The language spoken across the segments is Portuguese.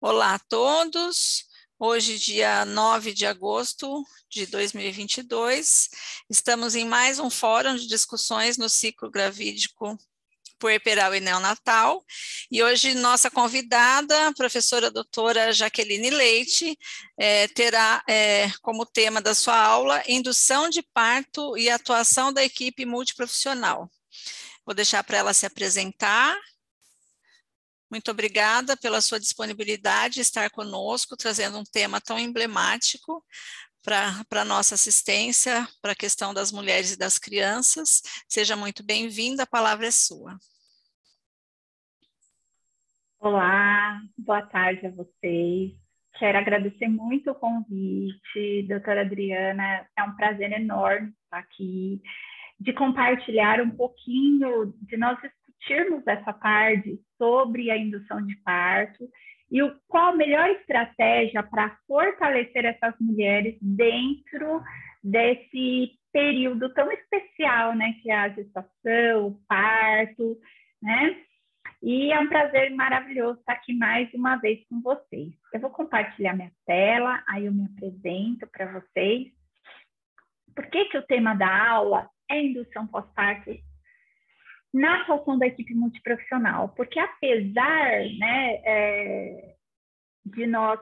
Olá a todos. Hoje, dia 9 de agosto de 2022, estamos em mais um fórum de discussões no ciclo gravídico puerperal e neonatal. E hoje nossa convidada, a professora doutora Jaqueline Leite, terá como tema da sua aula indução de parto e atuação da equipe multiprofissional. Vou deixar para ela se apresentar. Muito obrigada pela sua disponibilidade de estar conosco, trazendo um tema tão emblemático para a nossa assistência, para a questão das mulheres e das crianças. Seja muito bem-vinda, a palavra é sua. Olá, boa tarde a vocês. Quero agradecer muito o convite, doutora Adriana. É um prazer enorme estar aqui, de compartilhar um pouquinho, de nós discutirmos essa tarde sobre a indução de parto e qual a melhor estratégia para fortalecer essas mulheres dentro desse período tão especial, né, que é a gestação, o parto, né? E é um prazer maravilhoso estar aqui mais uma vez com vocês. Eu vou compartilhar minha tela, aí eu me apresento para vocês. Por que o tema da aula é indução pós-parto na atuação da equipe multiprofissional? Porque apesar, né, de nós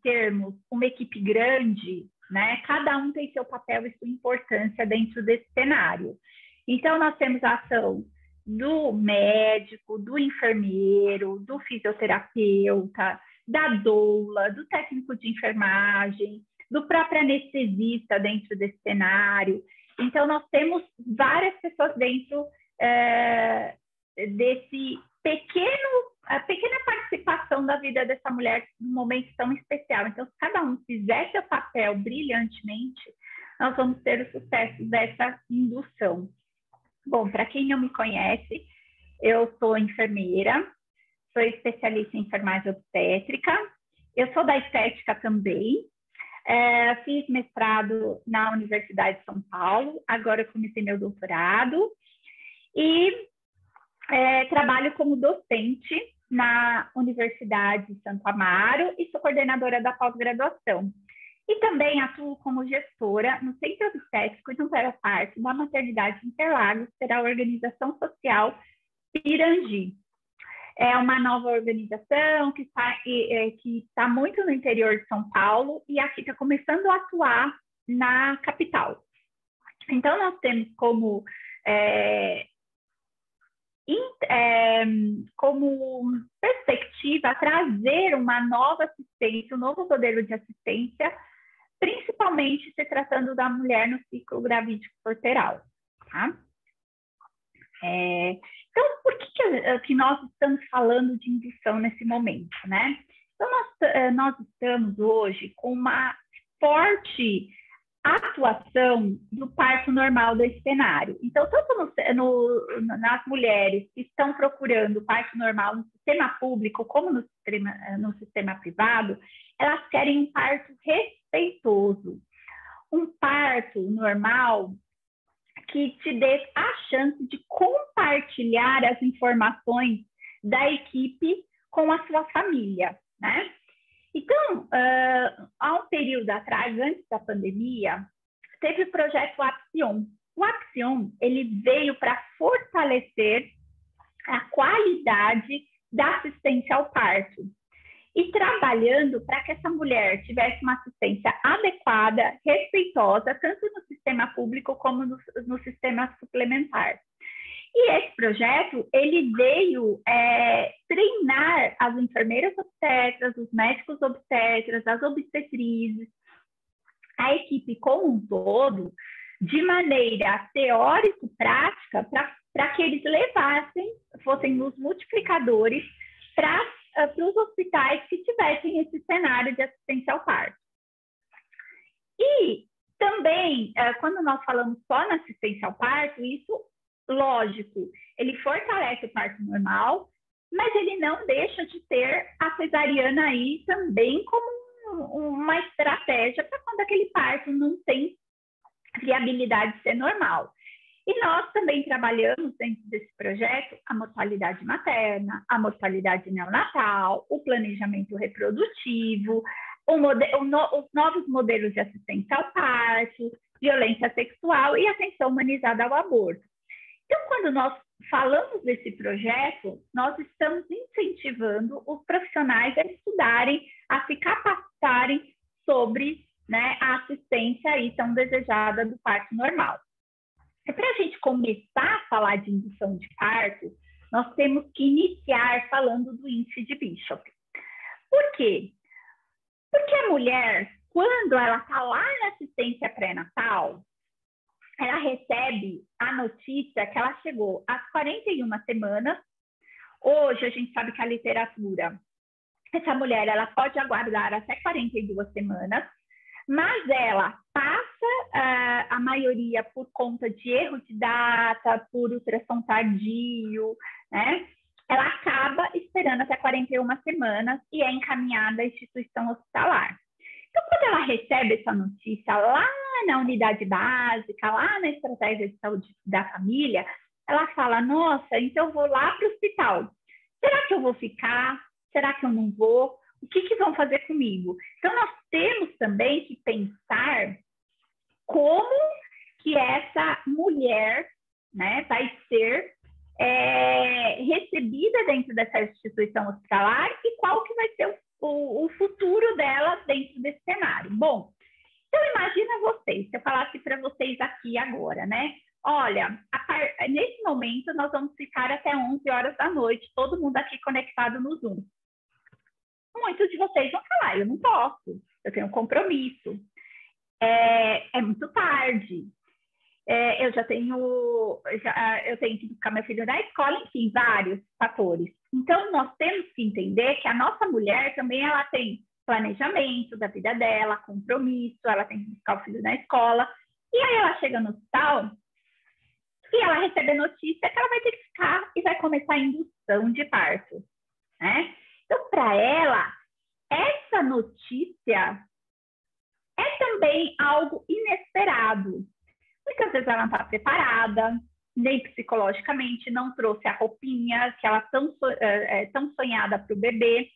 termos uma equipe grande, né, cada um tem seu papel e sua importância dentro desse cenário. Então, nós temos a ação do médico, do enfermeiro, do fisioterapeuta, da doula, do técnico de enfermagem, do próprio anestesista dentro desse cenário. Então, nós temos várias pessoas dentro desse a pequena participação da vida dessa mulher num momento tão especial. Então, se cada um fizer seu papel brilhantemente, nós vamos ter o sucesso dessa indução. Bom, para quem não me conhece, eu sou enfermeira, sou especialista em enfermagem obstétrica, eu sou da estética também, fiz mestrado na Universidade de São Paulo, agora eu comecei meu doutorado e trabalho como docente na Universidade de Santo Amaro e sou coordenadora da pós-graduação. E também atuo como gestora no Centro Obstétrico de Parto da Maternidade Interlagos pela Organização Social Pirangi. É uma nova organização que está muito no interior de São Paulo e aqui está começando a atuar na capital. Então, nós temos como perspectiva trazer uma nova assistência, um novo modelo de assistência, principalmente se tratando da mulher no ciclo gravídico puerperal, tá? Então, por que nós estamos falando de indução nesse momento, né? Então, nós estamos hoje com uma forte atuação do parto normal desse cenário. Então, tanto nas mulheres que estão procurando parto normal no sistema público como no sistema privado, elas querem um parto respeitoso, um parto normal que te dê a chance de compartilhar as informações da equipe com a sua família, né? Então, há um período atrás, antes da pandemia, teve o projeto Apsion. O Apsion, ele veio para fortalecer a qualidade da assistência ao parto e trabalhando para que essa mulher tivesse uma assistência adequada, respeitosa, tanto no sistema público como no sistema suplementar. E esse projeto, ele veio treinar as enfermeiras obstetras, os médicos obstetras, as obstetrizes, a equipe como um todo, de maneira teórico-prática, para que eles fossem os multiplicadores para os hospitais que tivessem esse cenário de assistência ao parto. E também, quando nós falamos só na assistência ao parto, isso, lógico, ele fortalece o parto normal, mas ele não deixa de ter a cesariana aí também como uma estratégia para quando aquele parto não tem viabilidade de ser normal. E nós também trabalhamos dentro desse projeto a mortalidade materna, a mortalidade neonatal, o planejamento reprodutivo, os novos modelos de assistência ao parto, violência sexual e atenção humanizada ao aborto. Então, quando nós falamos desse projeto, nós estamos incentivando os profissionais a estudarem, a se capacitarem sobre, né, a assistência aí tão desejada do parto normal. E para a gente começar a falar de indução de parto, nós temos que iniciar falando do índice de Bishop. Por quê? Porque a mulher, quando ela está lá na assistência pré-natal, ela recebe a notícia que ela chegou às 41 semanas. Hoje, a gente sabe que a literatura, essa mulher, ela pode aguardar até 42 semanas, mas ela passa a maioria por conta de erro de data, por ultrassom tardio, né? Ela acaba esperando até 41 semanas e é encaminhada à instituição hospitalar. Então, quando ela recebe essa notícia lá na unidade básica, lá na estratégia de saúde da família, ela fala, nossa, então eu vou lá para o hospital. Será que eu vou ficar? Será que eu não vou? O que vão fazer comigo? Então, nós temos também que pensar como que essa mulher, né, vai ser recebida dentro dessa instituição hospitalar e qual que vai ser o futuro dela dentro desse cenário. Bom, então imagina vocês, se eu falasse para vocês aqui agora, né? Olha, nesse momento nós vamos ficar até 11 horas da noite, todo mundo aqui conectado no Zoom. Muitos de vocês vão falar, eu não posso, eu tenho um compromisso, é muito tarde, eu tenho que buscar meu filho na escola, enfim, vários fatores. Então, nós temos que entender que a nossa mulher também ela tem planejamento da vida dela, compromisso, ela tem que buscar o filho na escola, e aí ela chega no hospital e ela recebe a notícia que ela vai ter que ficar e vai começar a indução de parto, né? Então, para ela, essa notícia é também algo inesperado. Muitas vezes ela não está preparada, nem psicologicamente, não trouxe a roupinha que ela tão sonhada para o bebê.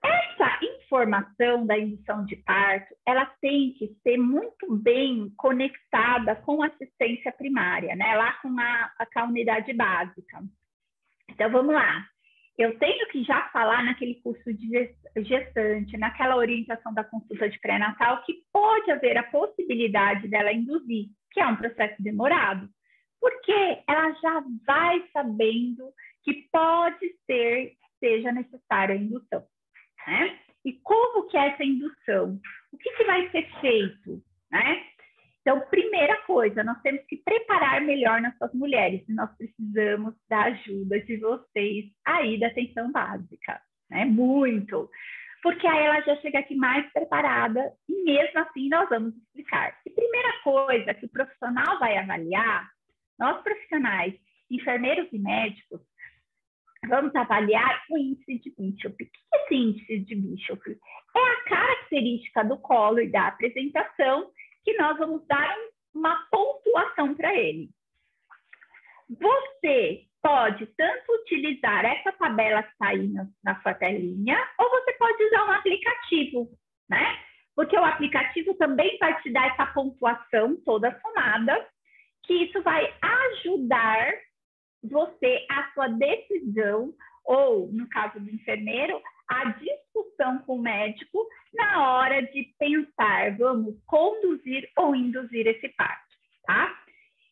Essa informação da indução de parto, ela tem que ser muito bem conectada com a assistência primária, né? Lá com a unidade básica. Então, vamos lá. Eu tenho que já falar naquele curso de gestante, naquela orientação da consulta de pré-natal, que pode haver a possibilidade dela induzir, que é um processo demorado, porque ela já vai sabendo que seja necessária a indução, né? E como que é essa indução? O que vai ser feito, né? Então, primeira coisa, nós temos que preparar melhor nossas mulheres e nós precisamos da ajuda de vocês aí da atenção básica, né? Muito. Porque aí ela já chega aqui mais preparada e mesmo assim nós vamos explicar. E primeira coisa que o profissional vai avaliar, nós profissionais, enfermeiros e médicos, vamos avaliar o índice de Bishop. O que é esse índice de Bishop? É a característica do colo e da apresentação que nós vamos dar uma pontuação para ele. Você pode tanto utilizar essa tabela que está aí na sua telinha, ou você pode usar um aplicativo, né? Porque o aplicativo também vai te dar essa pontuação toda somada, que isso vai ajudar você, a sua decisão, ou, no caso do enfermeiro, a discussão com o médico na hora de pensar, vamos conduzir ou induzir esse parto, tá?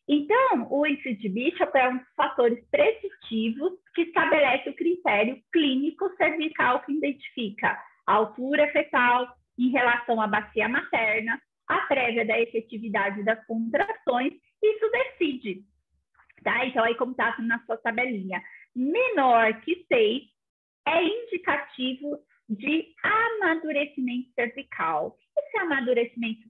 Então, o índice de Bishop é um dos fatores preditivos que estabelece o critério clínico cervical que identifica a altura fetal em relação à bacia materna, a prévia da efetividade das contrações, isso decide, tá? Então, aí como está na sua tabelinha, menor que 6 é indicativo de amadurecimento cervical. Esse amadurecimento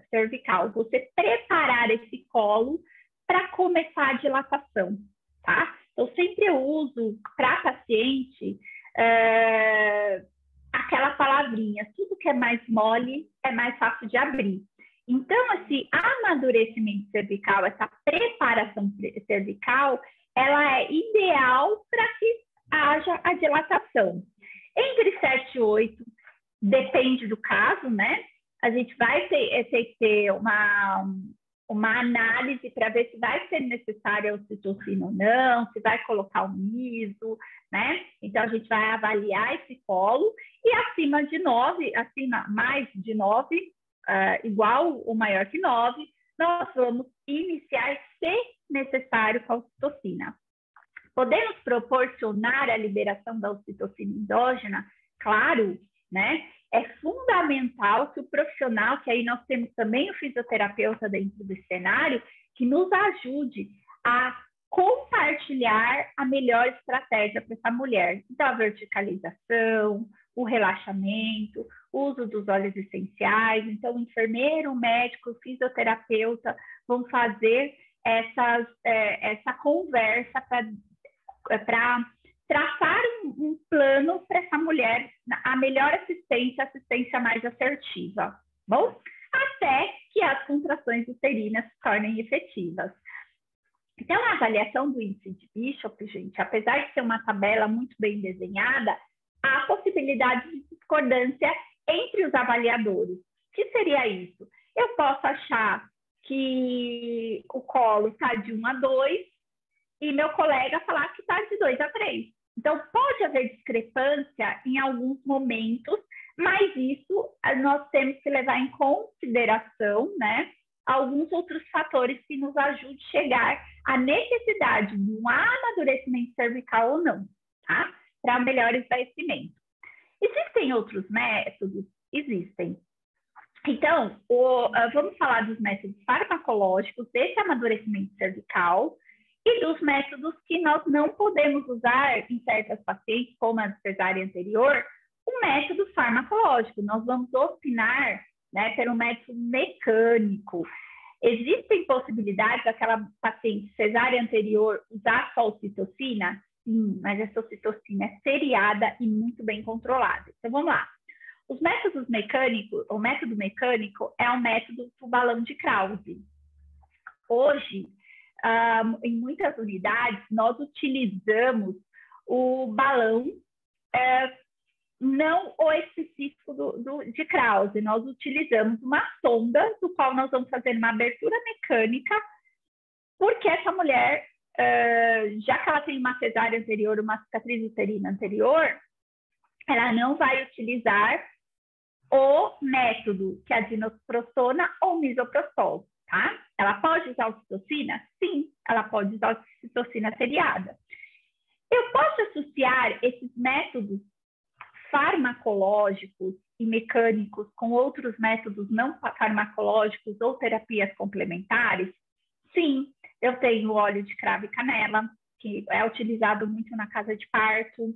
cervical, você preparar esse colo para começar a dilatação, tá? Eu sempre uso para paciente aquela palavrinha, tudo que é mais mole é mais fácil de abrir. Então, esse amadurecimento cervical, essa preparação cervical, ela é ideal para que haja a dilatação. Entre 7 e 8, depende do caso, né? A gente vai ter que ter uma análise para ver se vai ser necessária a ocitocina ou não, se vai colocar o miso, né? Então, a gente vai avaliar esse colo e acima de 9, acima mais de 9, igual ou maior que 9, nós vamos iniciar, se necessário, com a ocitocina. Podemos proporcionar a liberação da ocitocina endógena? Claro, né? É fundamental que o profissional, que aí nós temos também o fisioterapeuta dentro do cenário, que nos ajude a compartilhar a melhor estratégia para essa mulher. Então, a verticalização, o relaxamento, o uso dos óleos essenciais. Então, o enfermeiro, o médico, o fisioterapeuta vão fazer essa conversa para traçar um plano para essa mulher, a melhor assistência mais assertiva, bom? Até que as contrações uterinas se tornem efetivas. Então, a avaliação do índice de Bishop, gente, apesar de ser uma tabela muito bem desenhada, há possibilidade de discordância entre os avaliadores. O que seria isso? Eu posso achar que o colo está de 1 a 2 e meu colega falar que está de 2 a 3. Então, pode haver discrepância em alguns momentos, mas isso nós temos que levar em consideração, né, alguns outros fatores que nos ajudem a chegar à necessidade de um amadurecimento cervical ou não, tá? Para melhor esclarecimento. Existem outros métodos? Existem. Então, vamos falar dos métodos farmacológicos desse amadurecimento cervical e dos métodos que nós não podemos usar em certas pacientes, como a cesárea anterior, o método farmacológico. Nós vamos opinar, né, pelo método mecânico. Existem possibilidades daquela paciente cesárea anterior usar só ocitocina? Sim, mas essa ocitocina é seriada e muito bem controlada. Então, vamos lá. Os métodos mecânicos, o método mecânico é o método do balão de Krause. Hoje, em muitas unidades, nós utilizamos o balão não o específico de Krause. Nós utilizamos uma sonda, do qual nós vamos fazer uma abertura mecânica, porque essa mulher, já que ela tem uma cesárea anterior, uma cicatriz uterina anterior, ela não vai utilizar o método que é a dinoprostona ou misoprostol, tá? Ela pode usar ocitocina? Sim, ela pode usar ocitocina seriada. Eu posso associar esses métodos farmacológicos e mecânicos com outros métodos não farmacológicos ou terapias complementares? Sim, eu tenho óleo de cravo e canela, que é utilizado muito na casa de parto.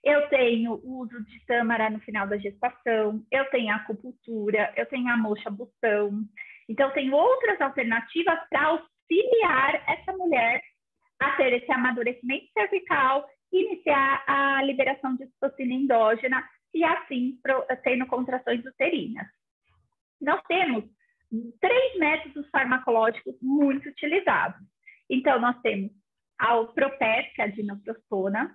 Eu tenho o uso de tâmara no final da gestação, eu tenho a acupuntura, eu tenho a moxa-bustão. Então, tem outras alternativas para auxiliar essa mulher a ter esse amadurecimento cervical, iniciar a liberação de ocitocina endógena e, assim, tendo contrações uterinas. Nós temos 3 métodos farmacológicos muito utilizados. Então, nós temos a Propes, que é a dinoprostona.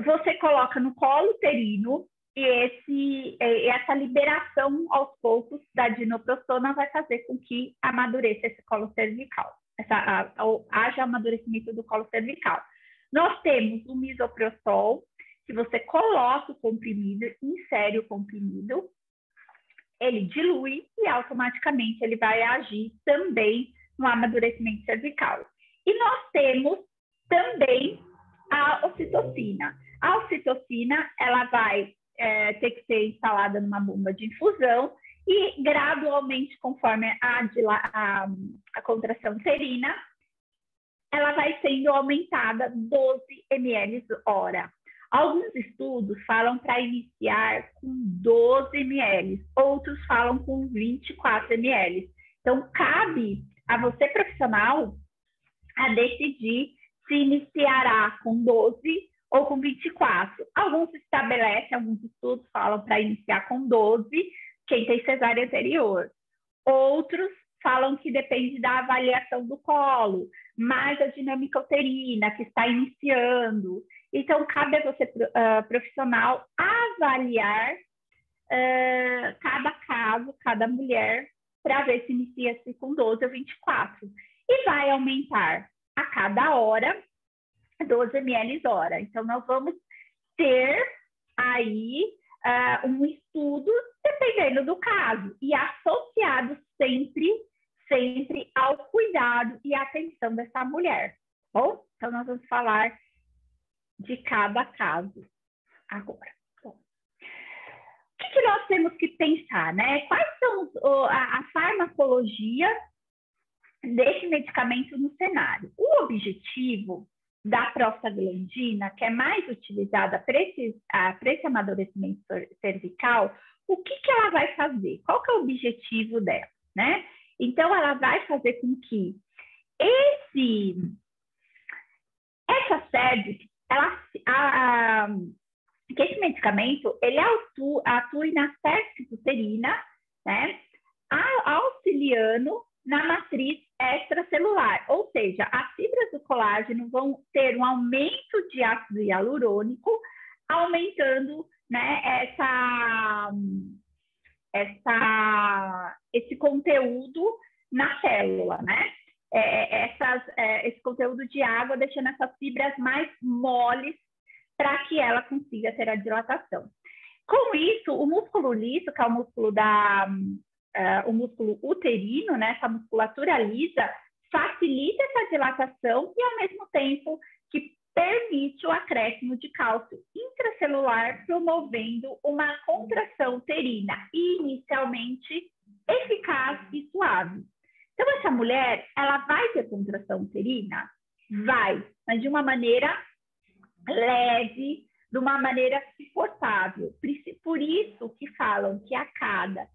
Você coloca no colo uterino e essa liberação aos poucos da dinoprostona vai fazer com que amadureça esse colo cervical, haja amadurecimento do colo cervical. Nós temos o misoprostol, que você coloca o comprimido, insere o comprimido, ele dilui e automaticamente ele vai agir também no amadurecimento cervical. E nós temos também a ocitocina. A ocitocina, ela vai ter que ser instalada numa bomba de infusão e gradualmente, conforme a contração uterina, ela vai sendo aumentada 12 ml hora. Alguns estudos falam para iniciar com 12 ml, outros falam com 24 ml. Então, cabe a você, profissional, a decidir se iniciará com 12 ou com 24. Alguns estudos falam para iniciar com 12, quem tem cesárea anterior. Outros falam que depende da avaliação do colo, mais a dinâmica uterina, que está iniciando. Então, cabe a você, profissional, avaliar cada caso, cada mulher, para ver se inicia-se com 12 ou 24. E vai aumentar a cada hora 12 ml hora. Então, nós vamos ter aí um estudo, dependendo do caso, e associado sempre ao cuidado e atenção dessa mulher. Bom, então nós vamos falar de cada caso agora. Bom, o que nós temos que pensar, né? Quais são a farmacologia desse medicamento no cenário? O objetivo da prostaglandina, que é mais utilizada para esse amadurecimento cervical, o que ela vai fazer? Qual que é o objetivo dela, né? Então, ela vai fazer com que essa cervix, que esse medicamento, ele atue na cervix uterina, né? Auxiliando na matriz extracelular, ou seja, as fibras do colágeno vão ter um aumento de ácido hialurônico, aumentando, né, esse conteúdo na célula, né? Esse conteúdo de água, deixando essas fibras mais moles para que ela consiga ter a dilatação. Com isso, o músculo liso, que é o músculo o músculo uterino, né, essa musculatura lisa, facilita essa dilatação e, ao mesmo tempo, que permite o acréscimo de cálcio intracelular, promovendo uma contração uterina inicialmente eficaz e suave. Então, essa mulher, ela vai ter contração uterina? Vai, mas de uma maneira leve, de uma maneira suportável. Por isso que falam que a cada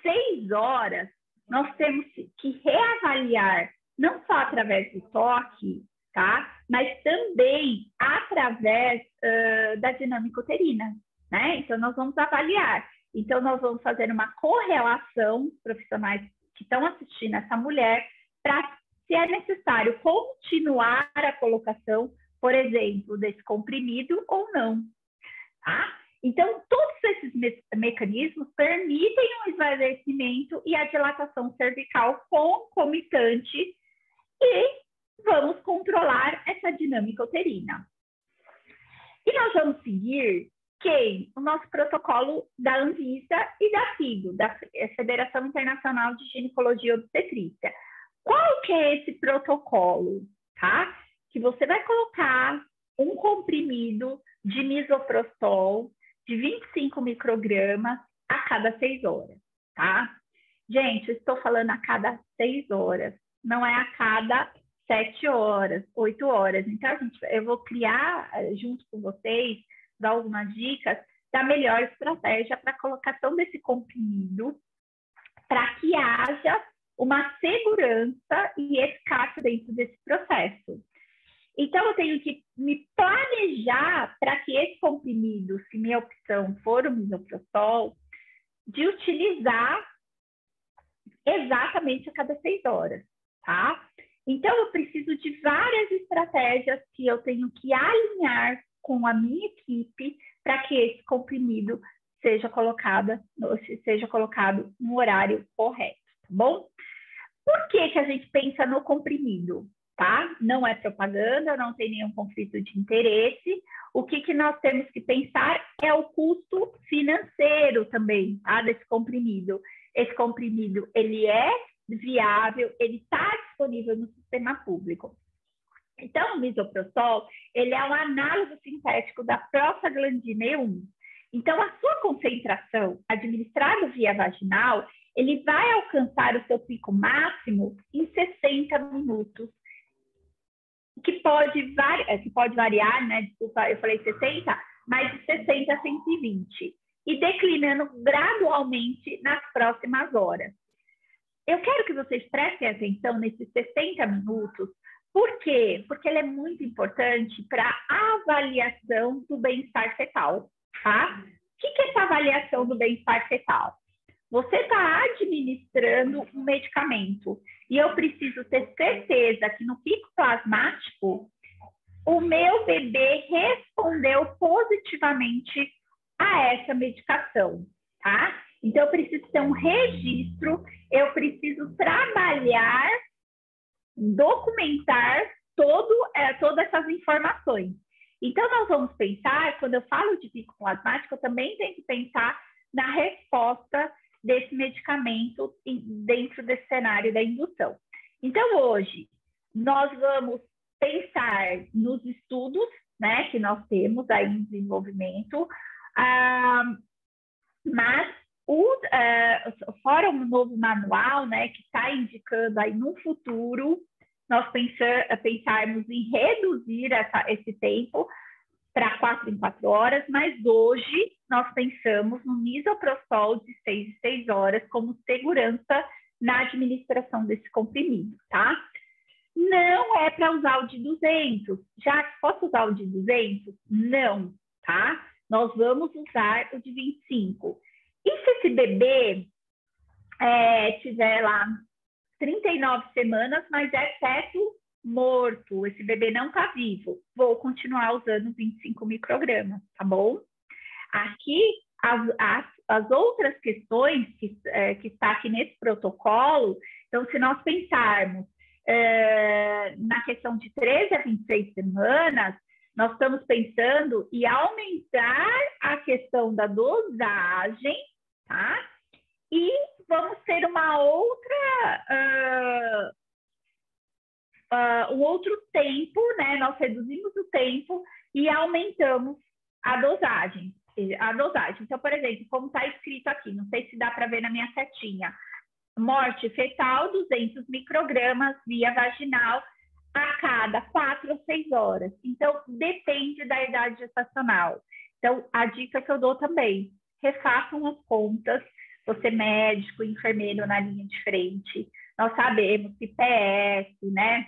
6 horas, nós temos que reavaliar, não só através do toque, tá? Mas também através da dinâmica uterina, né? Então, nós vamos avaliar. Então, nós vamos fazer uma correlação, profissionais que estão assistindo essa mulher, para, se é necessário, continuar a colocação, por exemplo, desse comprimido ou não, tá? Então, todos esses mecanismos permitem o esvaziamento e a dilatação cervical concomitante e vamos controlar essa dinâmica uterina. E nós vamos seguir o nosso protocolo da Anvisa e da FIGO, da Federação Internacional de Ginecologia e Obstetrícia. Qual que é esse protocolo, tá? Que você vai colocar um comprimido de misoprostol de 25 microgramas a cada 6 horas, tá? Gente, eu estou falando a cada 6 horas, não é a cada 7 horas, 8 horas. Então, eu vou criar, junto com vocês, dar algumas dicas da melhor estratégia para a colocação desse comprimido, para que haja uma segurança e eficácia dentro desse processo. Então, eu tenho que me planejar para que esse comprimido, se minha opção for o misoprostol, de utilizar exatamente a cada 6 horas, tá? Então, eu preciso de várias estratégias que eu tenho que alinhar com a minha equipe para que esse comprimido seja colocado no horário correto, tá bom? Por que a gente pensa no comprimido? Tá? Não é propaganda, não tem nenhum conflito de interesse. O que nós temos que pensar é o custo financeiro também, tá? Desse comprimido. Esse comprimido, ele é viável, ele está disponível no sistema público. Então, o misoprostol, ele é um análogo sintético da prostaglandina E1. Então, a sua concentração administrada via vaginal, ele vai alcançar o seu pico máximo em 60 minutos, que pode variar, né? Desculpa, eu falei 60, mas de 60 a 120, e declinando gradualmente nas próximas horas. Eu quero que vocês prestem atenção nesses 60 minutos. Por quê? Porque ele é muito importante para a avaliação do bem-estar fetal, tá? O que é essa avaliação do bem-estar fetal? você está administrando um medicamento e eu preciso ter certeza que no pico plasmático o meu bebê respondeu positivamente a essa medicação, tá? Então, eu preciso ter um registro, eu preciso trabalhar, documentar todas essas informações. Então, nós vamos pensar, quando eu falo de pico plasmático, eu também tenho que pensar na resposta desse medicamento dentro desse cenário da indução. Então, hoje, nós vamos pensar nos estudos, né, que nós temos aí em desenvolvimento, mas fora um novo manual, né, que está indicando aí no futuro, nós pensarmos em reduzir esse tempo para 4 em 4 horas, mas hoje nós pensamos no misoprostol de 6 em 6 horas como segurança na administração desse comprimido, tá? Não é para usar o de 200. Já posso usar o de 200? Não, tá? Nós vamos usar o de 25. E se esse bebê tiver lá 39 semanas, mas é feto morto, esse bebê não está vivo, vou continuar usando 25 microgramas, tá bom? Aqui, as outras questões que está aqui nesse protocolo, então, se nós pensarmos na questão de 13 a 26 semanas, nós estamos pensando em aumentar a questão da dosagem, tá? E vamos ter uma outra, um outro tempo, né? Nós reduzimos o tempo e aumentamos a dosagem. Então, por exemplo, como está escrito aqui, não sei se dá para ver na minha setinha, morte fetal, 200 microgramas via vaginal a cada 4 ou 6 horas. Então, depende da idade gestacional. Então, a dica que eu dou também, refaçam as contas, você médico, enfermeiro na linha de frente, nós sabemos que PS, né,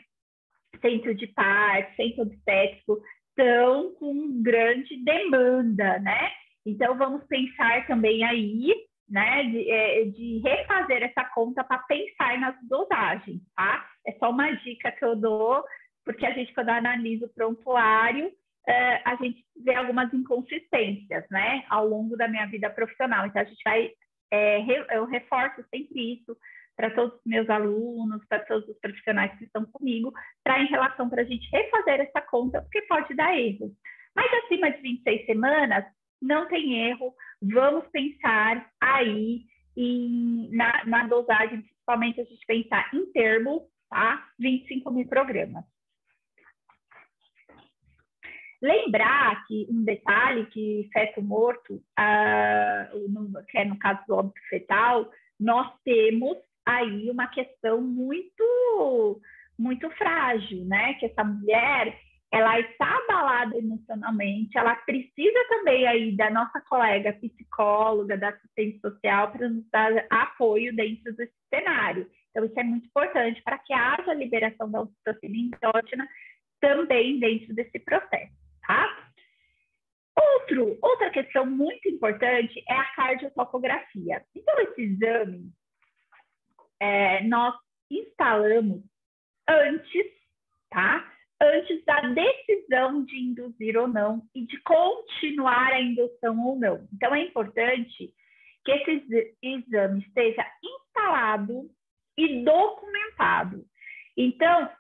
centro de parto, centro obstétrico, estão com grande demanda, né? Então, vamos pensar também aí, né, de refazer essa conta para pensar nas dosagens, tá? É só uma dica que eu dou, porque a gente, quando analisa o prontuário, a gente vê algumas inconsistências, né, ao longo da minha vida profissional. Então, a gente vai, eu reforço sempre isso para todos os meus alunos, para todos os profissionais que estão comigo, em relação para a gente refazer essa conta, porque pode dar erro. Mas acima de 26 semanas, não tem erro, vamos pensar aí na dosagem, principalmente a gente pensar em termo, tá? 25 microgramas. Lembrar que um detalhe que feto morto, que é no caso do óbito fetal, nós temos aí uma questão muito, muito frágil, né? Que essa mulher, ela está abalada emocionalmente, ela precisa também aí da nossa colega psicóloga, da assistente social, para nos dar apoio dentro desse cenário. Então, isso é muito importante para que haja liberação da ocitocina endógena também dentro desse processo, tá? Outra questão muito importante é a cardiotocografia. Então, esse exame nós instalamos antes, tá? Antes da decisão de induzir ou não e de continuar a indução ou não. Então, é importante que esse exame esteja instalado e documentado. Então,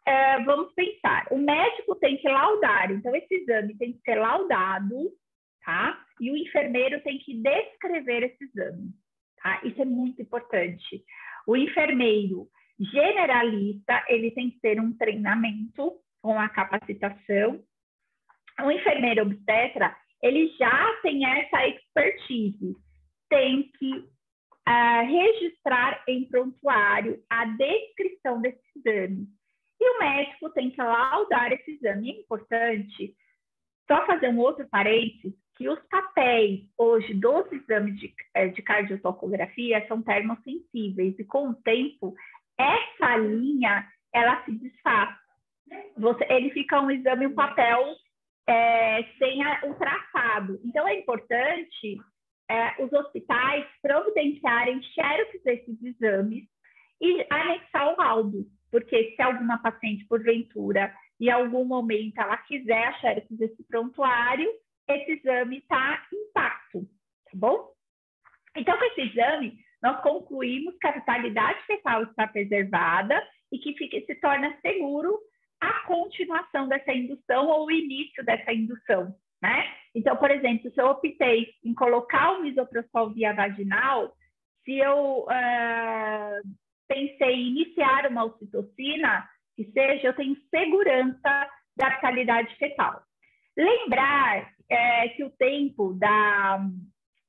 vamos pensar, o médico tem que laudar, então esse exame tem que ser laudado, tá? E o enfermeiro tem que descrever esse exame, tá? Isso é muito importante. O enfermeiro generalista, ele tem que ter um treinamento com a capacitação. O enfermeiro obstetra, ele já tem essa expertise, tem que registrar em prontuário a descrição desse exame. E o médico tem que laudar esse exame. É importante, só fazer um outro parênteses, que os papéis hoje dos exames de cardiotocografia são termosensíveis e com o tempo essa linha ela se desfaz. Ele fica um exame, um papel sem o traçado. Então é importante os hospitais providenciarem xerox desses exames e anexar o laudo, porque se alguma paciente, porventura, em algum momento ela quiser a xerox desse prontuário, esse exame está intacto, tá bom? Então, com esse exame, nós concluímos que a vitalidade fetal está preservada e que se torna seguro a continuação dessa indução ou o início dessa indução, né? Então, por exemplo, se eu optei em colocar o misoprostol via vaginal, se eu pensei em iniciar uma ocitocina, que seja, eu tenho segurança da vitalidade fetal. Lembrar que o tempo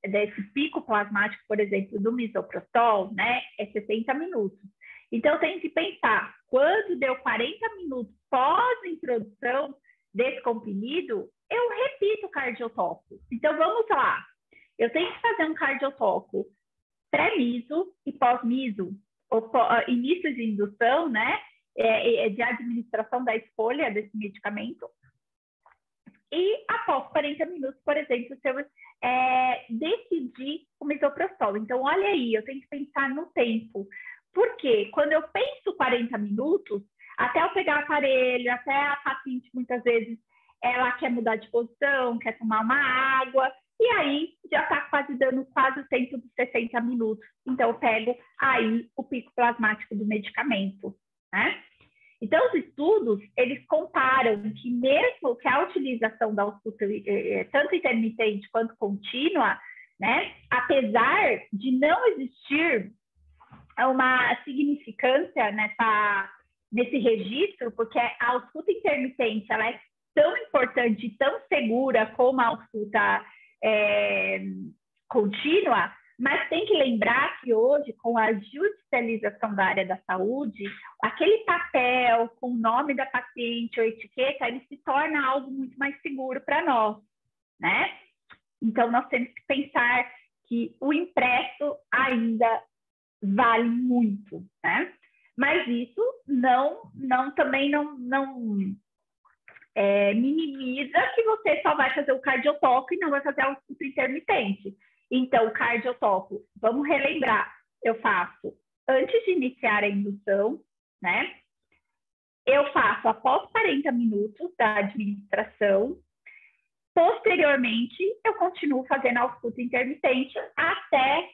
desse pico plasmático, por exemplo, do misoprostol, né, é 60 minutos. Então, eu tenho que pensar, quando deu 40 minutos pós-introdução desse comprimido, eu repito o cardiotoco. Então, vamos lá. Eu tenho que fazer um cardiotoco pré-miso e pós-miso, início de indução, né, de administração da escolha desse medicamento. E após 40 minutos, por exemplo, se eu decidir o misoprostol. Então, olha aí, eu tenho que pensar no tempo. Porque quando eu penso 40 minutos, até eu pegar o aparelho, até a paciente, muitas vezes, ela quer mudar de posição, quer tomar uma água, e aí já está dando quase o tempo de 60 minutos. Então, eu pego aí o pico plasmático do medicamento, né? Então, os estudos, eles comparam que mesmo que a utilização da ausculta, tanto intermitente quanto contínua, né, apesar de não existir uma significância nesse registro, porque a ausculta intermitente ela é tão importante e tão segura como a ausculta contínua, mas tem que lembrar que hoje, com a judicialização da área da saúde, aquele papel com o nome da paciente ou etiqueta, ele se torna algo muito mais seguro para nós, né? Então, nós temos que pensar que o impresso ainda vale muito, né? Mas isso também não minimiza que você só vai fazer o cardiotoco e não vai fazer a ausculta intermitente. Então, o cardiotoco, vamos relembrar, eu faço antes de iniciar a indução, né? Eu faço após 40 minutos da administração. Posteriormente, eu continuo fazendo a ausculta intermitente até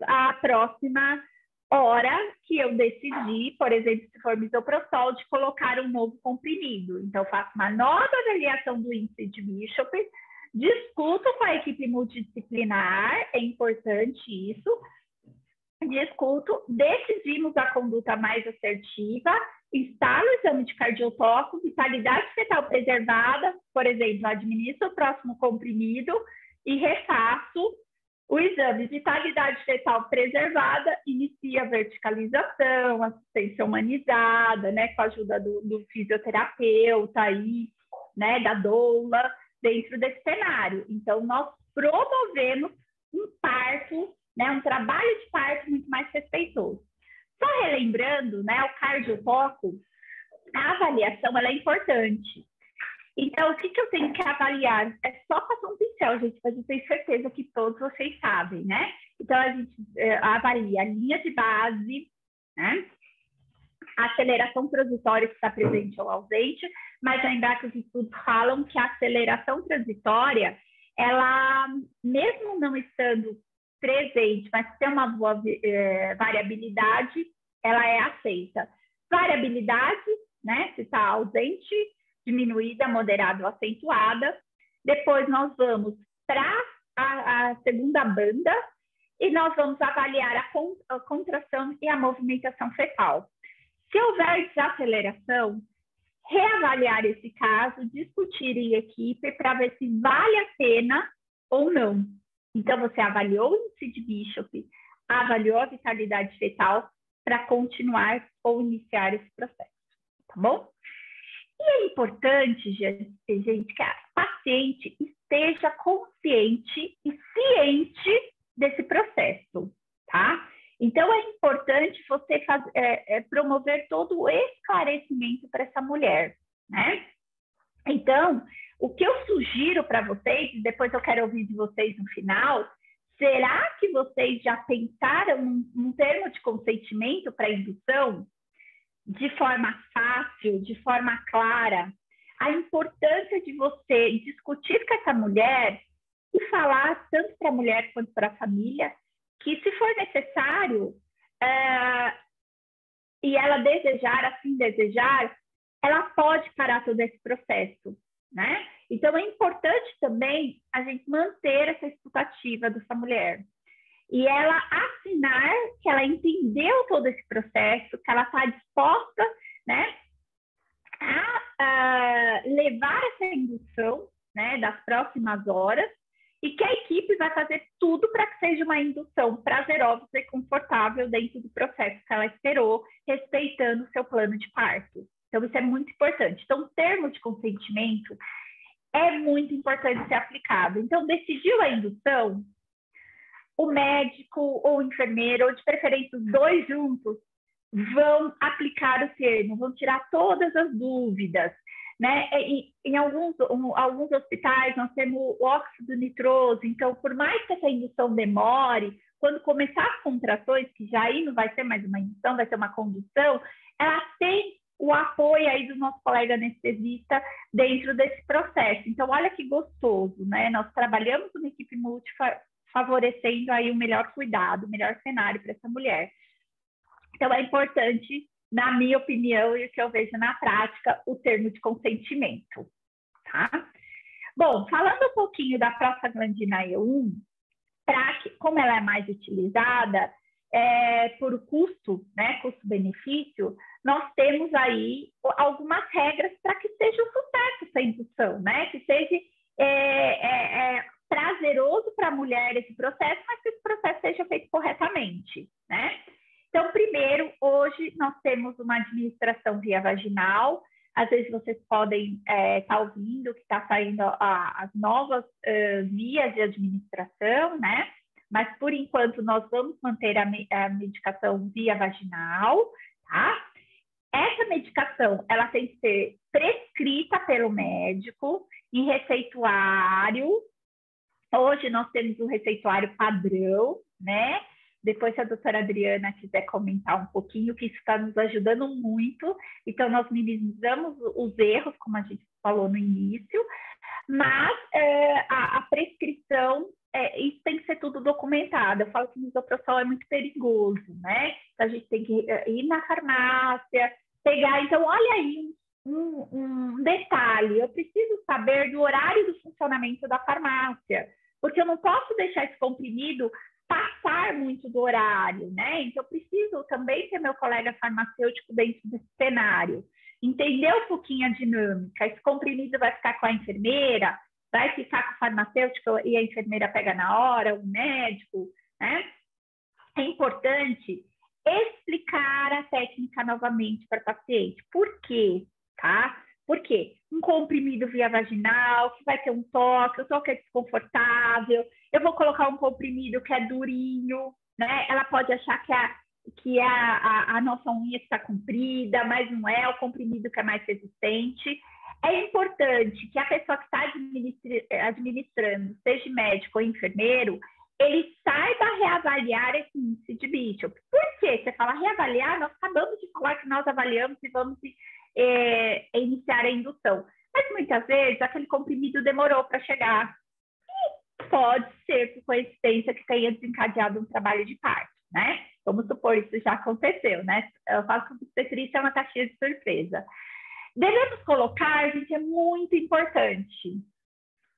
a próxima hora que eu decidi, por exemplo, se for misoprostol, de colocar um novo comprimido. Então, eu faço uma nova avaliação do índice de Bishop, discuto com a equipe multidisciplinar, é importante isso, decidimos a conduta mais assertiva, instalo o exame de cardiotoco, vitalidade fetal preservada, por exemplo, administro o próximo comprimido e refaço o exame de vitalidade fetal preservada, inicia a verticalização, assistência humanizada, né, com a ajuda do fisioterapeuta aí, né, da doula, dentro desse cenário. Então, nós promovemos um parto, né, um trabalho de parto muito mais respeitoso. Só relembrando, né, o cardiotoco, a avaliação ela é importante. Então, o que eu tenho que avaliar? É só passar um pincel, gente, mas eu tenho certeza que todos vocês sabem, né? Então, a gente avalia a linha de base, né? A aceleração transitória que está presente ou ausente, mas lembrar que os estudos falam que a aceleração transitória, ela, mesmo não estando presente, mas tem uma boa variabilidade, ela é aceita. Variabilidade, né? Se está ausente, diminuída, moderada ou acentuada. Depois nós vamos para a segunda banda e nós vamos avaliar a contração e a movimentação fetal. Se houver desaceleração, reavaliar esse caso, discutir em equipe para ver se vale a pena ou não. Então, você avaliou o índice de Bishop, avaliou a vitalidade fetal para continuar ou iniciar esse processo, tá bom? E é importante, gente, que a paciente esteja consciente e ciente desse processo, tá? Então, é importante você promover todo o esclarecimento para essa mulher, né? Então, o que eu sugiro para vocês, e depois eu quero ouvir de vocês no final, será que vocês já pensaram num termo de consentimento para indução? De forma fácil, de forma clara, a importância de você discutir com essa mulher e falar tanto para a mulher quanto para a família que, se for necessário, e ela desejar, assim desejar, ela pode parar todo esse processo, né? Então, é importante também a gente manter essa escutativa dessa mulher. E ela assinar que ela entendeu todo esse processo, que ela está disposta, né, a levar essa indução, né, das próximas horas, e que a equipe vai fazer tudo para que seja uma indução prazerosa e confortável dentro do processo que ela esperou, respeitando o seu plano de parto. Então, isso é muito importante. Então, o termo de consentimento é muito importante ser aplicado. Então, decidiu a indução, o médico ou o enfermeiro, ou de preferência os dois juntos, vão aplicar o termo, vão tirar todas as dúvidas, né? Em alguns hospitais nós temos o óxido nitroso, então, por mais que essa indução demore, quando começar as contrações, que já aí não vai ser mais uma indução, vai ser uma condução, ela tem o apoio aí do nosso colega anestesista dentro desse processo. Então, olha que gostoso, né? Nós trabalhamos uma equipe favorecendo aí o melhor cuidado, o melhor cenário para essa mulher. Então, é importante, na minha opinião, e o que eu vejo na prática, o termo de consentimento, tá? Bom, falando um pouquinho da prostaglandina E1, como ela é mais utilizada, por custo, né, custo-benefício, nós temos aí algumas regras para que seja um sucesso essa indução, né? Que seja prazeroso para a mulher esse processo, mas que esse processo seja feito corretamente, né? Então, primeiro, hoje nós temos uma administração via vaginal. Às vezes vocês podem estar ouvindo que está saindo as novas vias de administração, né? Mas, por enquanto, nós vamos manter a medicação via vaginal, tá? Essa medicação, ela tem que ser prescrita pelo médico em receituário. Hoje nós temos um receituário padrão, né? Depois, se a doutora Adriana quiser comentar um pouquinho, que isso está nos ajudando muito. Então, nós minimizamos os erros, como a gente falou no início, mas a prescrição, isso tem que ser tudo documentado. Eu falo que o misoprostol é muito perigoso, né? Então, a gente tem que ir na farmácia, pegar. Então, olha aí um detalhe. Eu preciso saber do horário do funcionamento da farmácia, porque eu não posso deixar esse comprimido passar muito do horário, né? Então, eu preciso também ter meu colega farmacêutico dentro desse cenário, entender um pouquinho a dinâmica. Esse comprimido vai ficar com a enfermeira, vai ficar com o farmacêutico e a enfermeira pega na hora, o médico, né? É importante explicar a técnica novamente para o paciente. Por quê? Tá? Por quê? Um comprimido via vaginal, que vai ter um toque, o toque é desconfortável, eu vou colocar um comprimido que é durinho, né? Ela pode achar que a nossa unha está comprida, mas não é, o comprimido que é mais resistente. É importante que a pessoa que está administrando, seja médico ou enfermeiro, ele saiba reavaliar esse índice de Bishop. Por quê? Você fala reavaliar, nós acabamos de falar que nós avaliamos e vamos iniciar a indução. Mas muitas vezes aquele comprimido demorou para chegar. E pode ser, por coincidência, que tenha desencadeado um trabalho de parto, né? Vamos supor, isso já aconteceu, né? Eu falo que o obstetrícia é uma caixinha de surpresa. Devemos colocar, gente, é muito importante.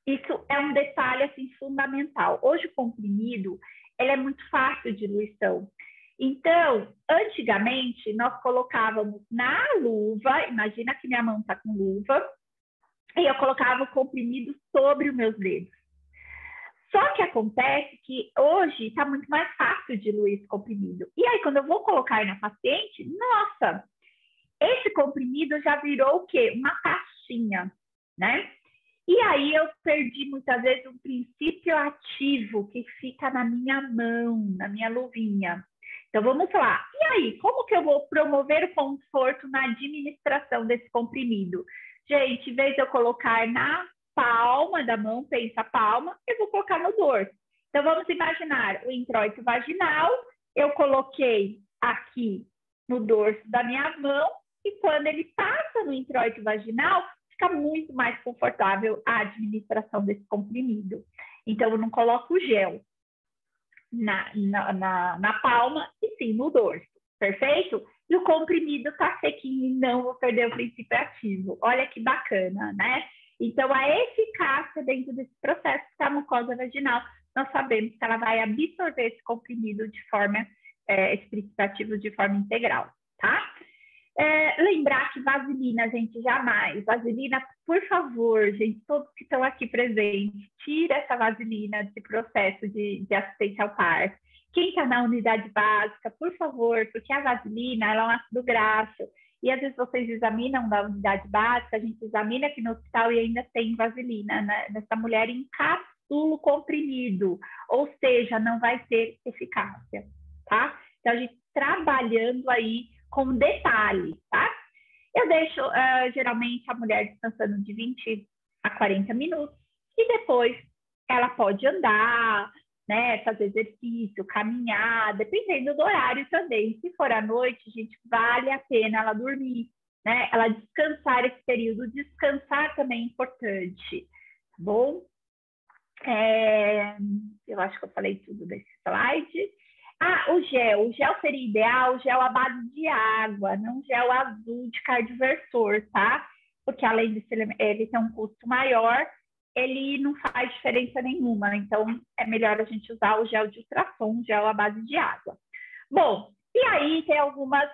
Isso é um detalhe, assim, fundamental. Hoje o comprimido, ele é muito fácil de diluição. Então, antigamente, nós colocávamos na luva, imagina que minha mão está com luva, e eu colocava o comprimido sobre os meus dedos. Só que acontece que hoje está muito mais fácil diluir esse comprimido. E aí, quando eu vou colocar na paciente, nossa, esse comprimido já virou o quê? Uma caixinha, né? E aí eu perdi muitas vezes um princípio ativo que fica na minha mão, na minha luvinha. Então, vamos lá. E aí, como que eu vou promover o conforto na administração desse comprimido? Gente, em vez de eu colocar na palma da mão, pensa a palma, eu vou colocar no dorso. Então, vamos imaginar o introito vaginal, eu coloquei aqui no dorso da minha mão, e quando ele passa no introito vaginal, fica muito mais confortável a administração desse comprimido. Então, eu não coloco o gel na palma, e sim no dorso, perfeito? E o comprimido está sequinho e não vou perder o princípio ativo. Olha que bacana, né? Então, a eficácia dentro desse processo da mucosa vaginal, nós sabemos que ela vai absorver esse comprimido de forma, esse princípio ativo de forma integral, tá? Lembrar que vaselina, gente, jamais. Vaselina, por favor, gente, todos que estão aqui presentes, tira essa vaselina desse processo de assistência ao parto. Quem está na unidade básica, por favor, porque a vaselina, ela é um ácido graxo. E às vezes vocês examinam da unidade básica, a gente examina aqui no hospital e ainda tem vaselina, né, nessa mulher em cápsulo comprimido, ou seja, não vai ter eficácia, tá? Então, a gente trabalhando aí com detalhes, tá? Eu deixo, geralmente, a mulher descansando de 20 a 40 minutos e depois ela pode andar, né, fazer exercício, caminhar, dependendo do horário também. Se for à noite, gente, vale a pena ela dormir, né? Ela descansar esse período. Descansar também é importante, tá bom? Eu acho que eu falei tudo desse slide. O gel seria ideal, gel à base de água, não gel azul de cardioversor, tá? Porque além de ele ter um custo maior, ele não faz diferença nenhuma, então é melhor a gente usar o gel de ultrassom, gel à base de água. Bom, e aí tem algumas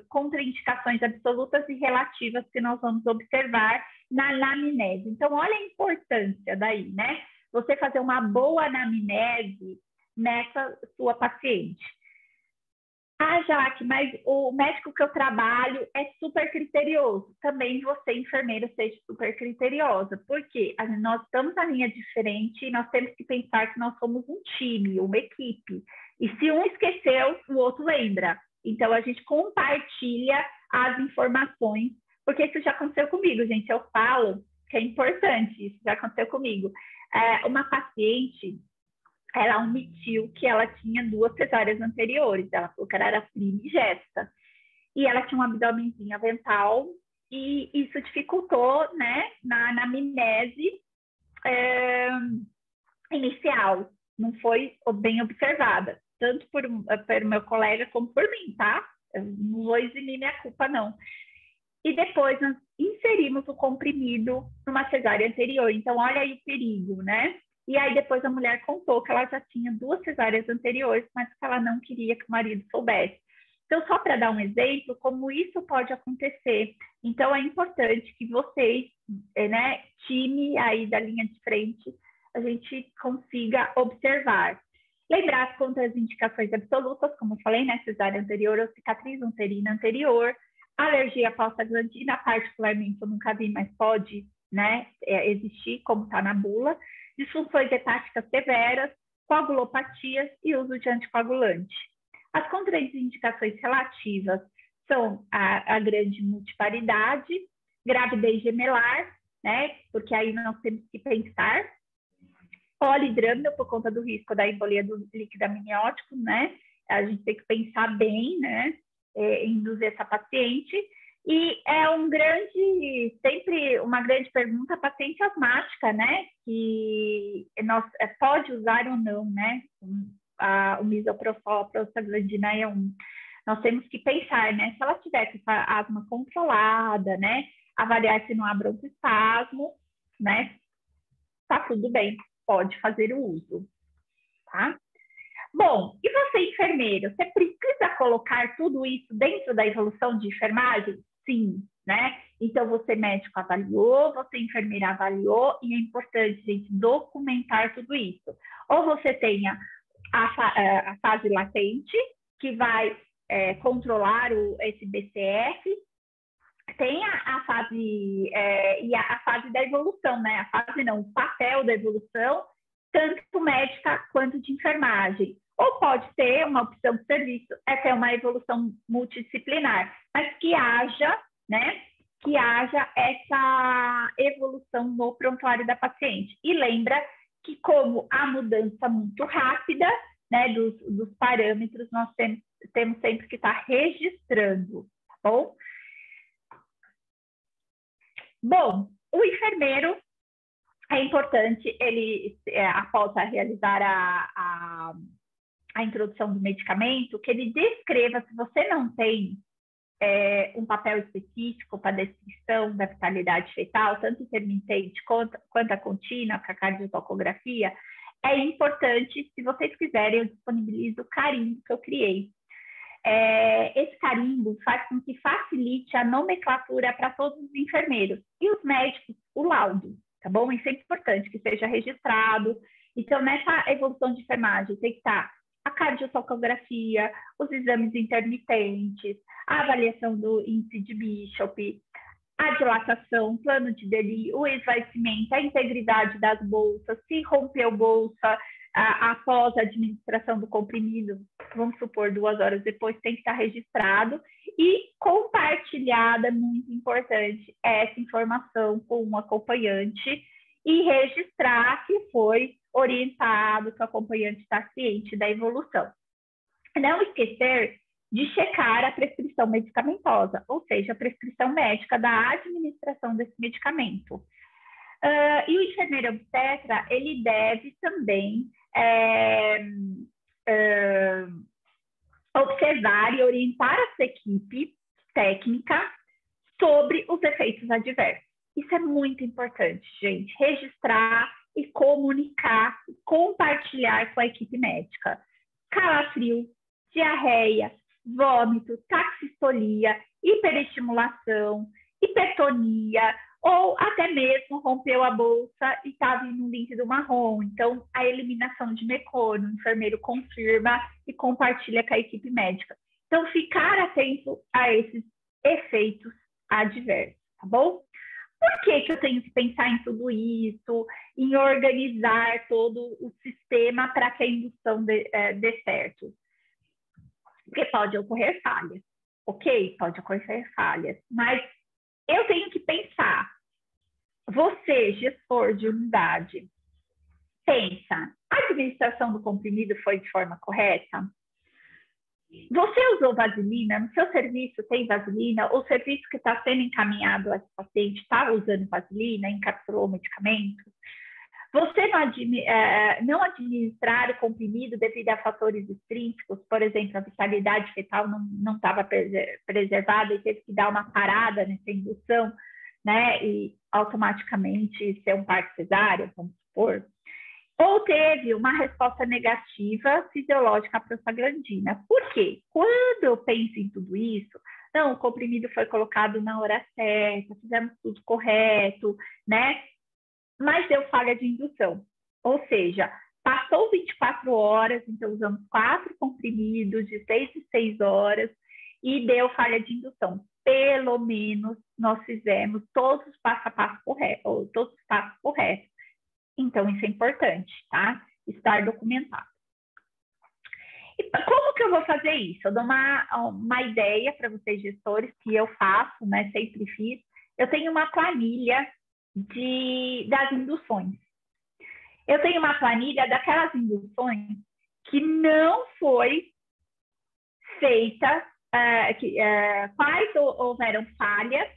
contraindicações absolutas e relativas que nós vamos observar na anamnese. Então, olha a importância daí, né? Você fazer uma boa anamnese nessa sua paciente. Jaque, mas o médico que eu trabalho é super criterioso. Também você, enfermeira, seja super criteriosa. Por quê? Nós estamos na linha diferente e nós temos que pensar que nós somos um time, uma equipe. E se um esqueceu, o outro lembra. Então, a gente compartilha as informações, porque isso já aconteceu comigo, gente. Eu falo que é importante, isso já aconteceu comigo. Uma paciente, ela omitiu que ela tinha 2 cesáreas anteriores. Ela falou que ela era primigesta. E ela tinha um abdômenzinho avental, e isso dificultou, né, na anamnese inicial. Não foi bem observada, tanto por meu colega como por mim, tá? Eu não vou eximir minha culpa, não. E depois nós inserimos o comprimido numa cesárea anterior. Então, olha aí o perigo, né? E aí depois a mulher contou que ela já tinha 2 cesáreas anteriores, mas que ela não queria que o marido soubesse. Então, só para dar um exemplo, como isso pode acontecer. Então, é importante que vocês, né, time aí da linha de frente, a gente consiga observar. Lembrar as contraindicações absolutas, como eu falei, né, cesárea anterior ou cicatriz uterina anterior, alergia à prostaglandina, particularmente eu nunca vi, mas pode, né, existir, como está na bula, disfunções hepáticas severas, coagulopatias e uso de anticoagulante. As contraindicações relativas são a grande multiparidade, gravidez gemelar, né, porque aí nós temos que pensar, polidrâmino por conta do risco da embolia do líquido amniótico, né, a gente tem que pensar bem, né, induzir essa paciente. E é sempre uma grande pergunta, a paciente asmática, né, que pode usar ou não, né, o misoprostol, a prostaglandina E1. Nós temos que pensar, né, se ela tiver com essa asma controlada, né, avaliar se não há broncoespasmo, né, tá tudo bem, pode fazer o uso, tá? Bom, e você, enfermeiro, você precisa colocar tudo isso dentro da evolução de enfermagem? Sim, né? Então, você médico avaliou, você enfermeira avaliou, e é importante, gente, documentar tudo isso. Ou você tenha a fase latente, que vai controlar esse BCF, tem a fase e a fase da evolução, né? A fase não, o papel da evolução, tanto médica quanto de enfermagem. Ou pode ter uma opção de serviço, ter uma evolução multidisciplinar, mas que haja, né? Que haja essa evolução no prontuário da paciente. E lembra que como a mudança muito rápida, né, dos parâmetros, nós temos sempre que estar registrando, tá bom? Bom, o enfermeiro, é importante, ele, após realizar a introdução do medicamento, que ele descreva, se você não tem um papel específico para descrição da vitalidade fetal, tanto intermitente quanto a contínua, com a cardiotocografia, é importante, se vocês quiserem, eu disponibilizo o carimbo que eu criei. Esse carimbo faz com que facilite a nomenclatura para todos os enfermeiros e os médicos, o laudo, tá bom? Isso é importante que seja registrado. Então, nessa evolução de enfermagem, tem que estar a cardiotocografia, os exames intermitentes, a avaliação do índice de Bishop, a dilatação, plano de Deli, o esvaecimento, a integridade das bolsas, se rompeu bolsa após a administração do comprimido, vamos supor, 2 horas depois, tem que estar registrado e compartilhada, muito importante, essa informação com um acompanhante e registrar que foi orientado, que o acompanhante está ciente da evolução. Não esquecer de checar a prescrição medicamentosa, ou seja, a prescrição médica da administração desse medicamento. E o enfermeiro obstetra, ele deve também observar e orientar a sua equipe técnica sobre os efeitos adversos. Isso é muito importante, gente, registrar e comunicar, compartilhar com a equipe médica. Calafrio, diarreia, vômito, taxistolia, hiperestimulação, hipertonia, ou até mesmo rompeu a bolsa e estava em um líquido marrom. Então, a eliminação de mecônio, o enfermeiro confirma e compartilha com a equipe médica. Então, ficar atento a esses efeitos adversos, tá bom? Por que eu tenho que pensar em tudo isso, em organizar todo o sistema para que a indução dê certo? Porque pode ocorrer falhas, ok? Pode ocorrer falhas, mas eu tenho que pensar. Você, gestor de unidade, pensa, a administração do comprimido foi de forma correta? Você usou vaselina? No seu serviço tem vaselina? O serviço que está sendo encaminhado a esse paciente está usando vaselina, encapsulou o medicamento? Você não administrar o comprimido devido a fatores extrínsecos, por exemplo, a vitalidade fetal não estava preservada e teve que dar uma parada nessa indução, né? E automaticamente ser um parto cesáreo, vamos supor. Ou teve uma resposta negativa fisiológica à prostaglandina. Por quê? Quando eu penso em tudo isso, não, o comprimido foi colocado na hora certa, fizemos tudo correto, né? Mas deu falha de indução. Ou seja, passou 24 horas, então usamos 4 comprimidos de 6 em 6 horas e deu falha de indução. Pelo menos nós fizemos todos os passos a passo corretos, ou todos os passos corretos. Então, isso é importante, tá? Estar documentado. E como que eu vou fazer isso? Eu dou uma ideia para vocês, gestores, que eu faço, né? Sempre fiz. Eu tenho uma planilha das induções. Eu tenho uma planilha daquelas induções que não foi feita, quais houveram falhas,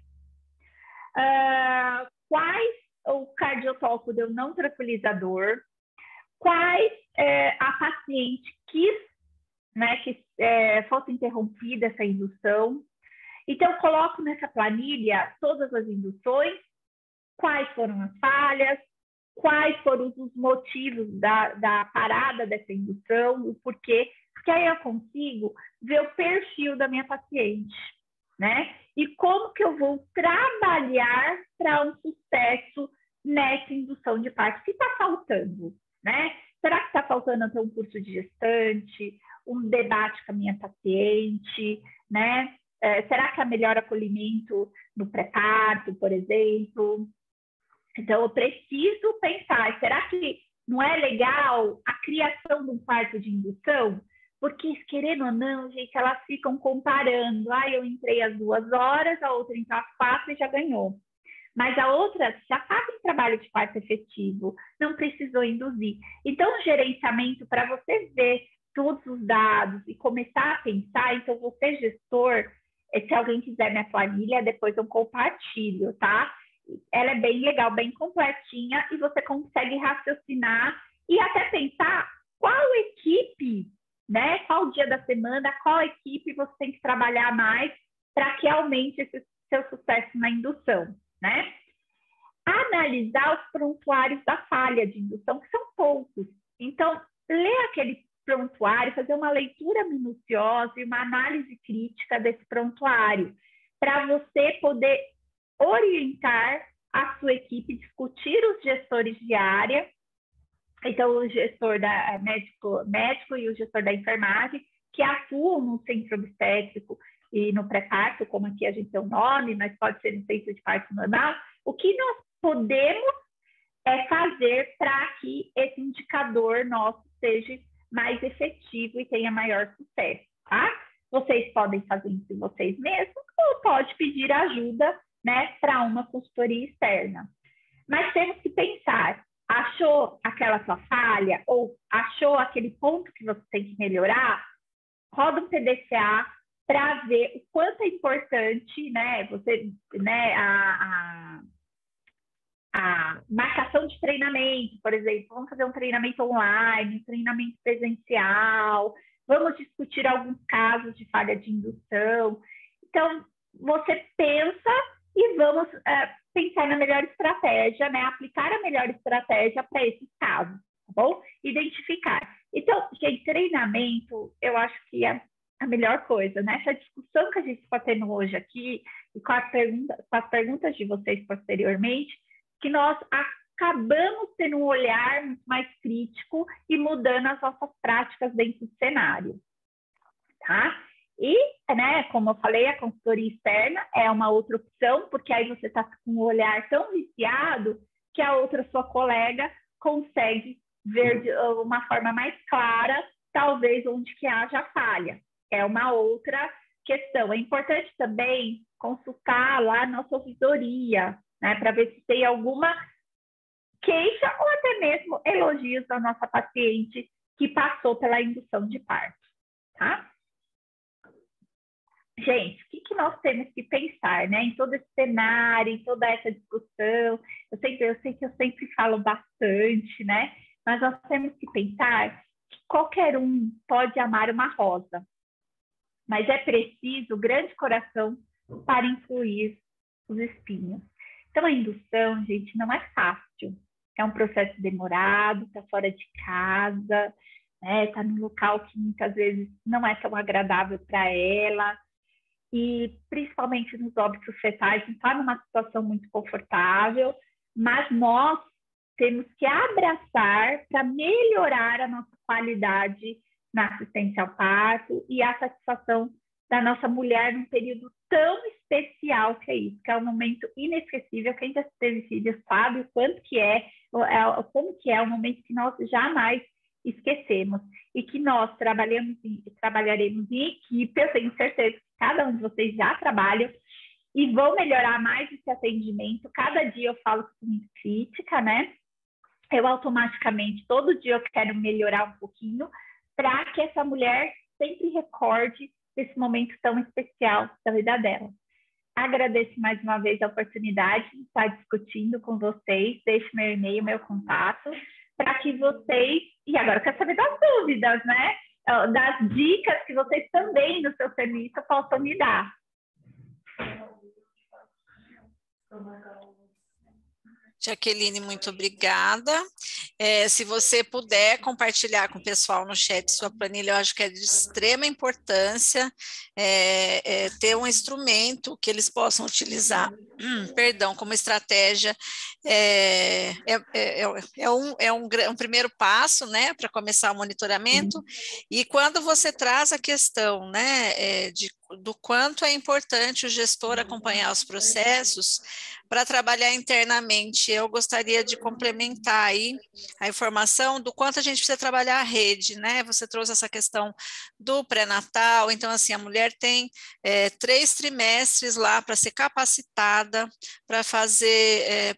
quais o cardiotoco deu não tranquilizador, quais a paciente quis, né, que fosse interrompida essa indução. Então, eu coloco nessa planilha todas as induções, quais foram as falhas, quais foram os motivos da parada dessa indução, o porquê, porque aí eu consigo ver o perfil da minha paciente, né? E como que eu vou trabalhar para um sucesso nessa indução de parto. O que está faltando, né? Será que está faltando até um curso de gestante, um debate com a minha paciente, né? Será que há melhor acolhimento no pré-parto, por exemplo? Então, eu preciso pensar, será que não é legal a criação de um parto de indução? Porque, querendo ou não, gente, elas ficam comparando. Eu entrei às 2 horas, a outra entrou às 4 e já ganhou. mas a outra já estava em trabalho de parto efetivo, não precisou induzir. Então, o gerenciamento, para você ver todos os dados e começar a pensar, então você, gestor, se alguém quiser minha planilha, depois eu compartilho, tá? Ela é bem legal, bem completinha, e você consegue raciocinar e até pensar qual equipe, né? Qual dia da semana, qual equipe você tem que trabalhar mais para que aumente esse seu sucesso na indução, né? Analisar os prontuários da falha de indução, que são poucos. Então, ler aquele prontuário, fazer uma leitura minuciosa e uma análise crítica desse prontuário, para você poder orientar a sua equipe, discutir os gestores de área, então o gestor da médico e o gestor da enfermagem, que atuam no centro obstétrico e no pré-parto, como aqui a gente tem o nome, mas pode ser no centro de parto normal. O que nós podemos fazer para que esse indicador nosso seja mais efetivo e tenha maior sucesso, tá? Vocês podem fazer isso vocês mesmos ou pode pedir ajuda, né, para uma consultoria externa. Mas temos que pensar, achou aquela sua falha ou achou aquele ponto que você tem que melhorar? Roda um PDCA para ver o quanto é importante, né, você, né, a marcação de treinamento, por exemplo, vamos fazer um treinamento online, um treinamento presencial, vamos discutir alguns casos de falha de indução. Então, você pensa e vamos pensar na melhor estratégia, né? Aplicar a melhor estratégia para esses casos, tá bom? Identificar. Então, gente, treinamento, eu acho que é a melhor coisa, né? Essa discussão que a gente está tendo hoje aqui, e com as perguntas de vocês posteriormente, que nós acabamos tendo um olhar muito mais crítico e mudando as nossas práticas dentro do cenário, tá? E, né, como eu falei, a consultoria externa é uma outra opção, porque aí você está com um olhar tão viciado que a outra sua colega consegue ver de uma forma mais clara, talvez, onde que haja falha. É uma outra questão. É importante também consultar lá a nossa ouvidoria, né, para ver se tem alguma queixa ou até mesmo elogios da nossa paciente que passou pela indução de parto, tá? Gente, o que nós temos que pensar, né, em todo esse cenário, em toda essa discussão? Eu sei que eu sempre falo bastante, né, mas nós temos que pensar que qualquer um pode amar uma rosa, mas é preciso grande coração para incluir os espinhos. Então, a indução, gente, não é fácil. É um processo demorado, está fora de casa, né? Está num local que muitas vezes não é tão agradável para ela. E, principalmente nos óbitos fetais, não está numa situação muito confortável. Mas nós temos que abraçar para melhorar a nossa qualidade na assistência ao parto e a satisfação da nossa mulher num período tão especial que é isso, que é um momento inesquecível. Quem já teve filhos sabe o quanto que como que é um momento que nós jamais esquecemos e que nós trabalharemos em equipe. Eu tenho certeza que cada um de vocês já trabalha e vão melhorar mais esse atendimento. Cada dia eu falo com muita crítica, né? Eu automaticamente, todo dia eu quero melhorar um pouquinho para que essa mulher sempre recorde desse momento tão especial da vida dela. Agradeço mais uma vez a oportunidade de estar discutindo com vocês. Deixo meu e-mail, meu contato, para que vocês... E agora eu quero saber das dúvidas, né? Das dicas que vocês também no seu serviço possam me dar. Jaqueline, muito obrigada. Se você puder compartilhar com o pessoal no chat sua planilha, eu acho que é de extrema importância ter um instrumento que eles possam utilizar, como estratégia. É um primeiro passo, né, para começar o monitoramento. E quando você traz a questão, né, de do quanto é importante o gestor acompanhar os processos para trabalhar internamente. Eu gostaria de complementar aí a informação do quanto a gente precisa trabalhar a rede, né? Você trouxe essa questão do pré-natal, então, assim, a mulher tem 3 trimestres lá para ser capacitada, para fazer,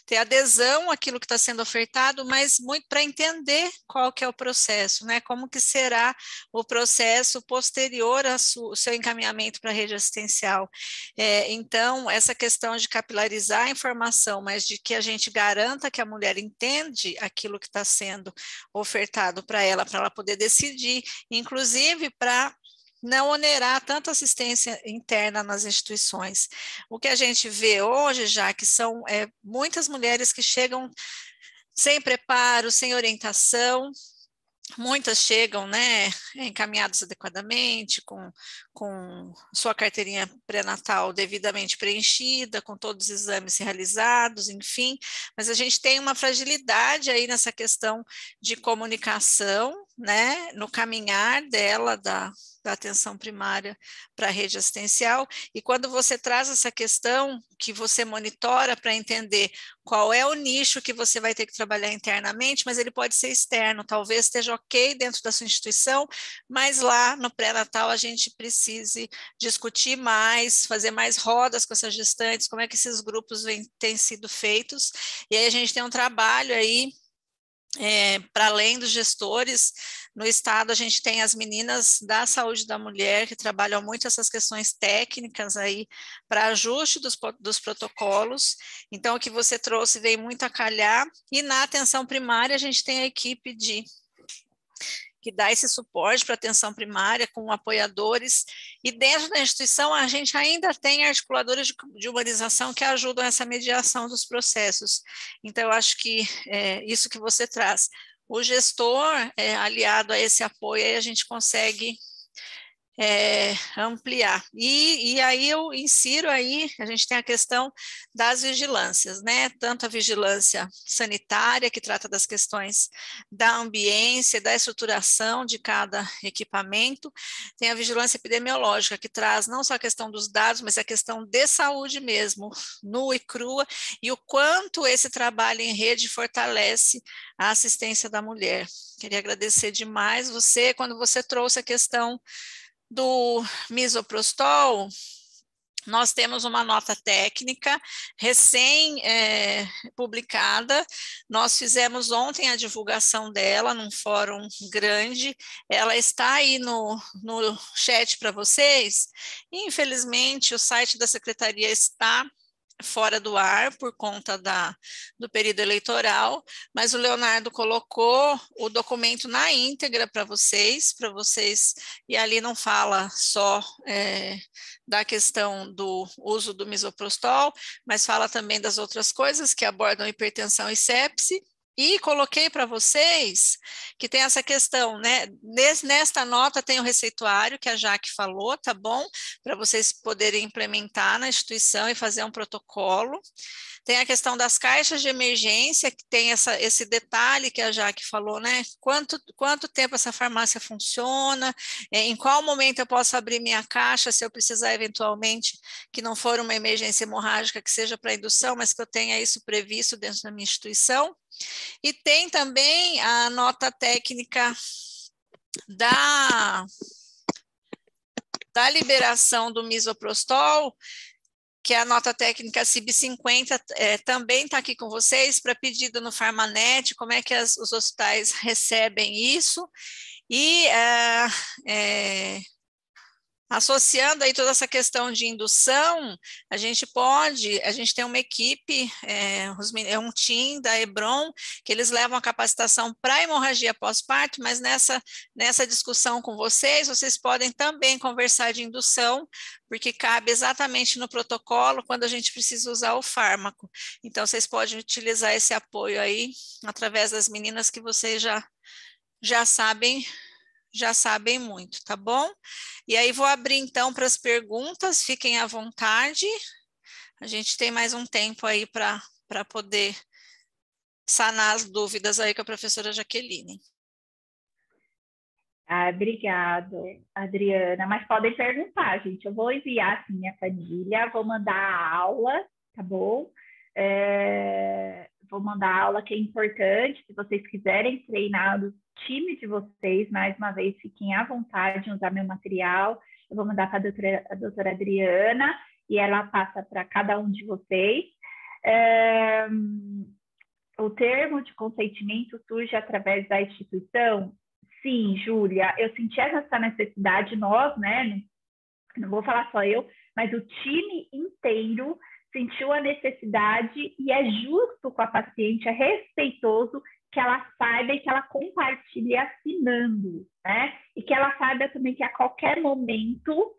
ter adesão àquilo que está sendo ofertado, mas muito para entender qual que é o processo, né? Como que será o processo posterior ao seu encaminhamento para a rede assistencial. Então, essa questão de capilarizar a informação, mas de que a gente garanta que a mulher entende aquilo que está sendo ofertado para ela poder decidir, inclusive para não onerar tanto assistência interna nas instituições. O que a gente vê hoje, já que são muitas mulheres que chegam sem preparo, sem orientação, muitas chegam, né, encaminhadas adequadamente, com sua carteirinha pré-natal devidamente preenchida, com todos os exames realizados, enfim, mas a gente tem uma fragilidade aí nessa questão de comunicação, né, no caminhar dela, da atenção primária para a rede assistencial, e quando você traz essa questão que você monitora para entender qual é o nicho que você vai ter que trabalhar internamente, mas ele pode ser externo, talvez esteja ok dentro da sua instituição, mas lá no pré-natal a gente precise discutir mais, fazer mais rodas com essas gestantes, como é que esses grupos têm sido feitos, e aí a gente tem um trabalho aí, para além dos gestores, no estado a gente tem as meninas da saúde da mulher que trabalham muito essas questões técnicas aí para ajuste dos protocolos, então o que você trouxe vem muito a calhar, e na atenção primária a gente tem a equipe que dá esse suporte para a atenção primária com apoiadores, e dentro da instituição a gente ainda tem articuladores de humanização que ajudam essa mediação dos processos. Então, eu acho que isso que você traz, o gestor aliado a esse apoio, aí a gente consegue ampliar. E aí eu insiro aí, a gente tem a questão das vigilâncias, né? Tanto a vigilância sanitária, que trata das questões da ambiência, da estruturação de cada equipamento, tem a vigilância epidemiológica, que traz não só a questão dos dados, mas a questão de saúde mesmo, nua e crua, e o quanto esse trabalho em rede fortalece a assistência da mulher. Queria agradecer demais você, quando você trouxe a questão do misoprostol, nós temos uma nota técnica recém-publicada, nós fizemos ontem a divulgação dela num fórum grande, ela está aí no chat para vocês, infelizmente o site da secretaria está fora do ar por conta do período eleitoral, mas o Leonardo colocou o documento na íntegra para vocês, e ali não fala só da questão do uso do misoprostol, mas fala também das outras coisas que abordam hipertensão e sepse. E coloquei para vocês que tem essa questão, né? Nesta nota tem o receituário que a Jaque falou, tá bom? Para vocês poderem implementar na instituição e fazer um protocolo. Tem a questão das caixas de emergência, que tem esse detalhe que a Jaque falou, né? Quanto tempo essa farmácia funciona, em qual momento eu posso abrir minha caixa, se eu precisar eventualmente, que não for uma emergência hemorrágica, que seja para indução, mas que eu tenha isso previsto dentro da minha instituição. E tem também a nota técnica da liberação do misoprostol, que é a nota técnica CIB 50, também está aqui com vocês, para pedido no Farmanet, como é que os hospitais recebem isso, e associando aí toda essa questão de indução, a gente tem uma equipe, um time da Hebron, que eles levam a capacitação para hemorragia pós-parto, mas nessa discussão com vocês podem também conversar de indução, porque cabe exatamente no protocolo quando a gente precisa usar o fármaco. Então, vocês podem utilizar esse apoio aí, através das meninas que vocês já sabem muito, tá bom? E aí vou abrir então para as perguntas, fiquem à vontade, a gente tem mais um tempo aí para poder sanar as dúvidas aí com a professora Jaqueline. Obrigado, Adriana. Mas podem perguntar, gente. Eu vou enviar assim, minha planilha, vou mandar a aula, tá bom? Vou mandar a aula que é importante. Se vocês quiserem treinar o time de vocês, mais uma vez, fiquem à vontade de usar meu material. Eu vou mandar para a doutora Adriana e ela passa para cada um de vocês. O termo de consentimento surge através da instituição? Sim, Júlia, eu senti essa necessidade, nós, né? Não vou falar só eu, mas o time inteiro sentiu a necessidade e é justo com a paciente, é respeitoso que ela saiba e que ela compartilhe assinando, né? E que ela saiba também que a qualquer momento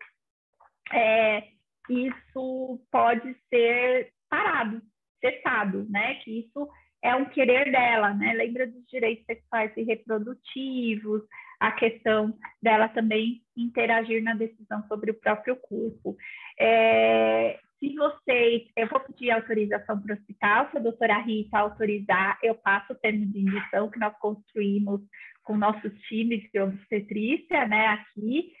isso pode ser parado, cessado, né? Que isso é um querer dela, né? Lembra dos direitos sexuais e reprodutivos, a questão dela também interagir na decisão sobre o próprio corpo. Se vocês, eu vou pedir autorização para o hospital, se a doutora Rita autorizar, eu passo o termo de indução que nós construímos com o nosso time de obstetrícia, né, aqui.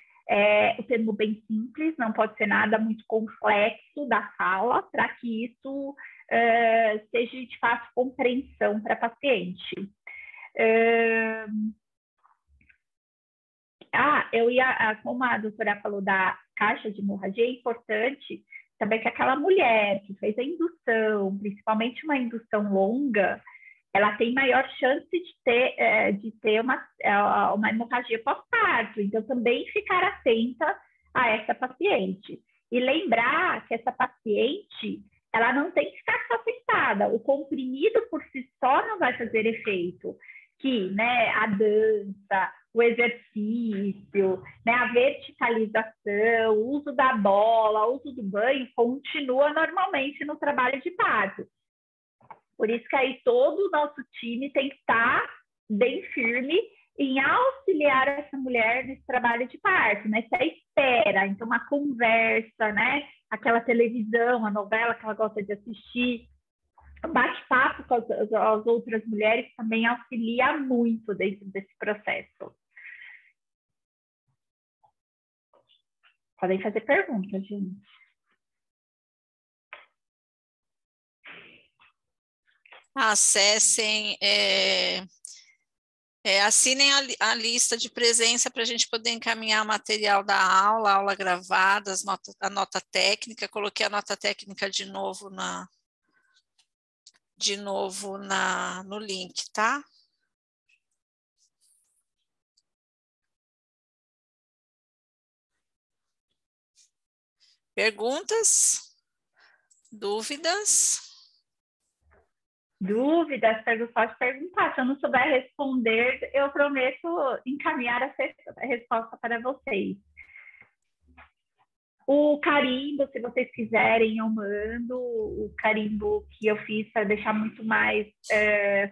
O termo bem simples, não pode ser nada muito complexo da fala, para que isso seja de fácil compreensão para a paciente. Como a doutora falou da caixa de hemorragia, é importante também que aquela mulher que fez a indução, principalmente uma indução longa, ela tem maior chance de ter uma hemorragia pós-parto. Então, também ficar atenta a essa paciente. E lembrar que essa paciente, ela não tem que ficar só sentada. O comprimido por si só não vai fazer efeito. Que, né, a dança, o exercício, né, a verticalização, o uso da bola, o uso do banho, continua normalmente no trabalho de parto. Por isso que aí todo o nosso time tem que estar bem firme em auxiliar essa mulher nesse trabalho de parto, nessa espera, então uma conversa, né? Aquela televisão, a novela que ela gosta de assistir, bate-papo com as outras mulheres também auxilia muito dentro desse processo. Podem fazer perguntas, gente. Acessem, assinem a lista de presença para a gente poder encaminhar o material da aula, a aula gravada, a nota técnica. Coloquei a nota técnica de novo no link, tá? Perguntas? Dúvidas? Dúvidas, pode perguntar. Se eu não souber responder, eu prometo encaminhar a resposta para vocês. O carimbo, se vocês quiserem, eu mando. O carimbo que eu fiz para deixar muito mais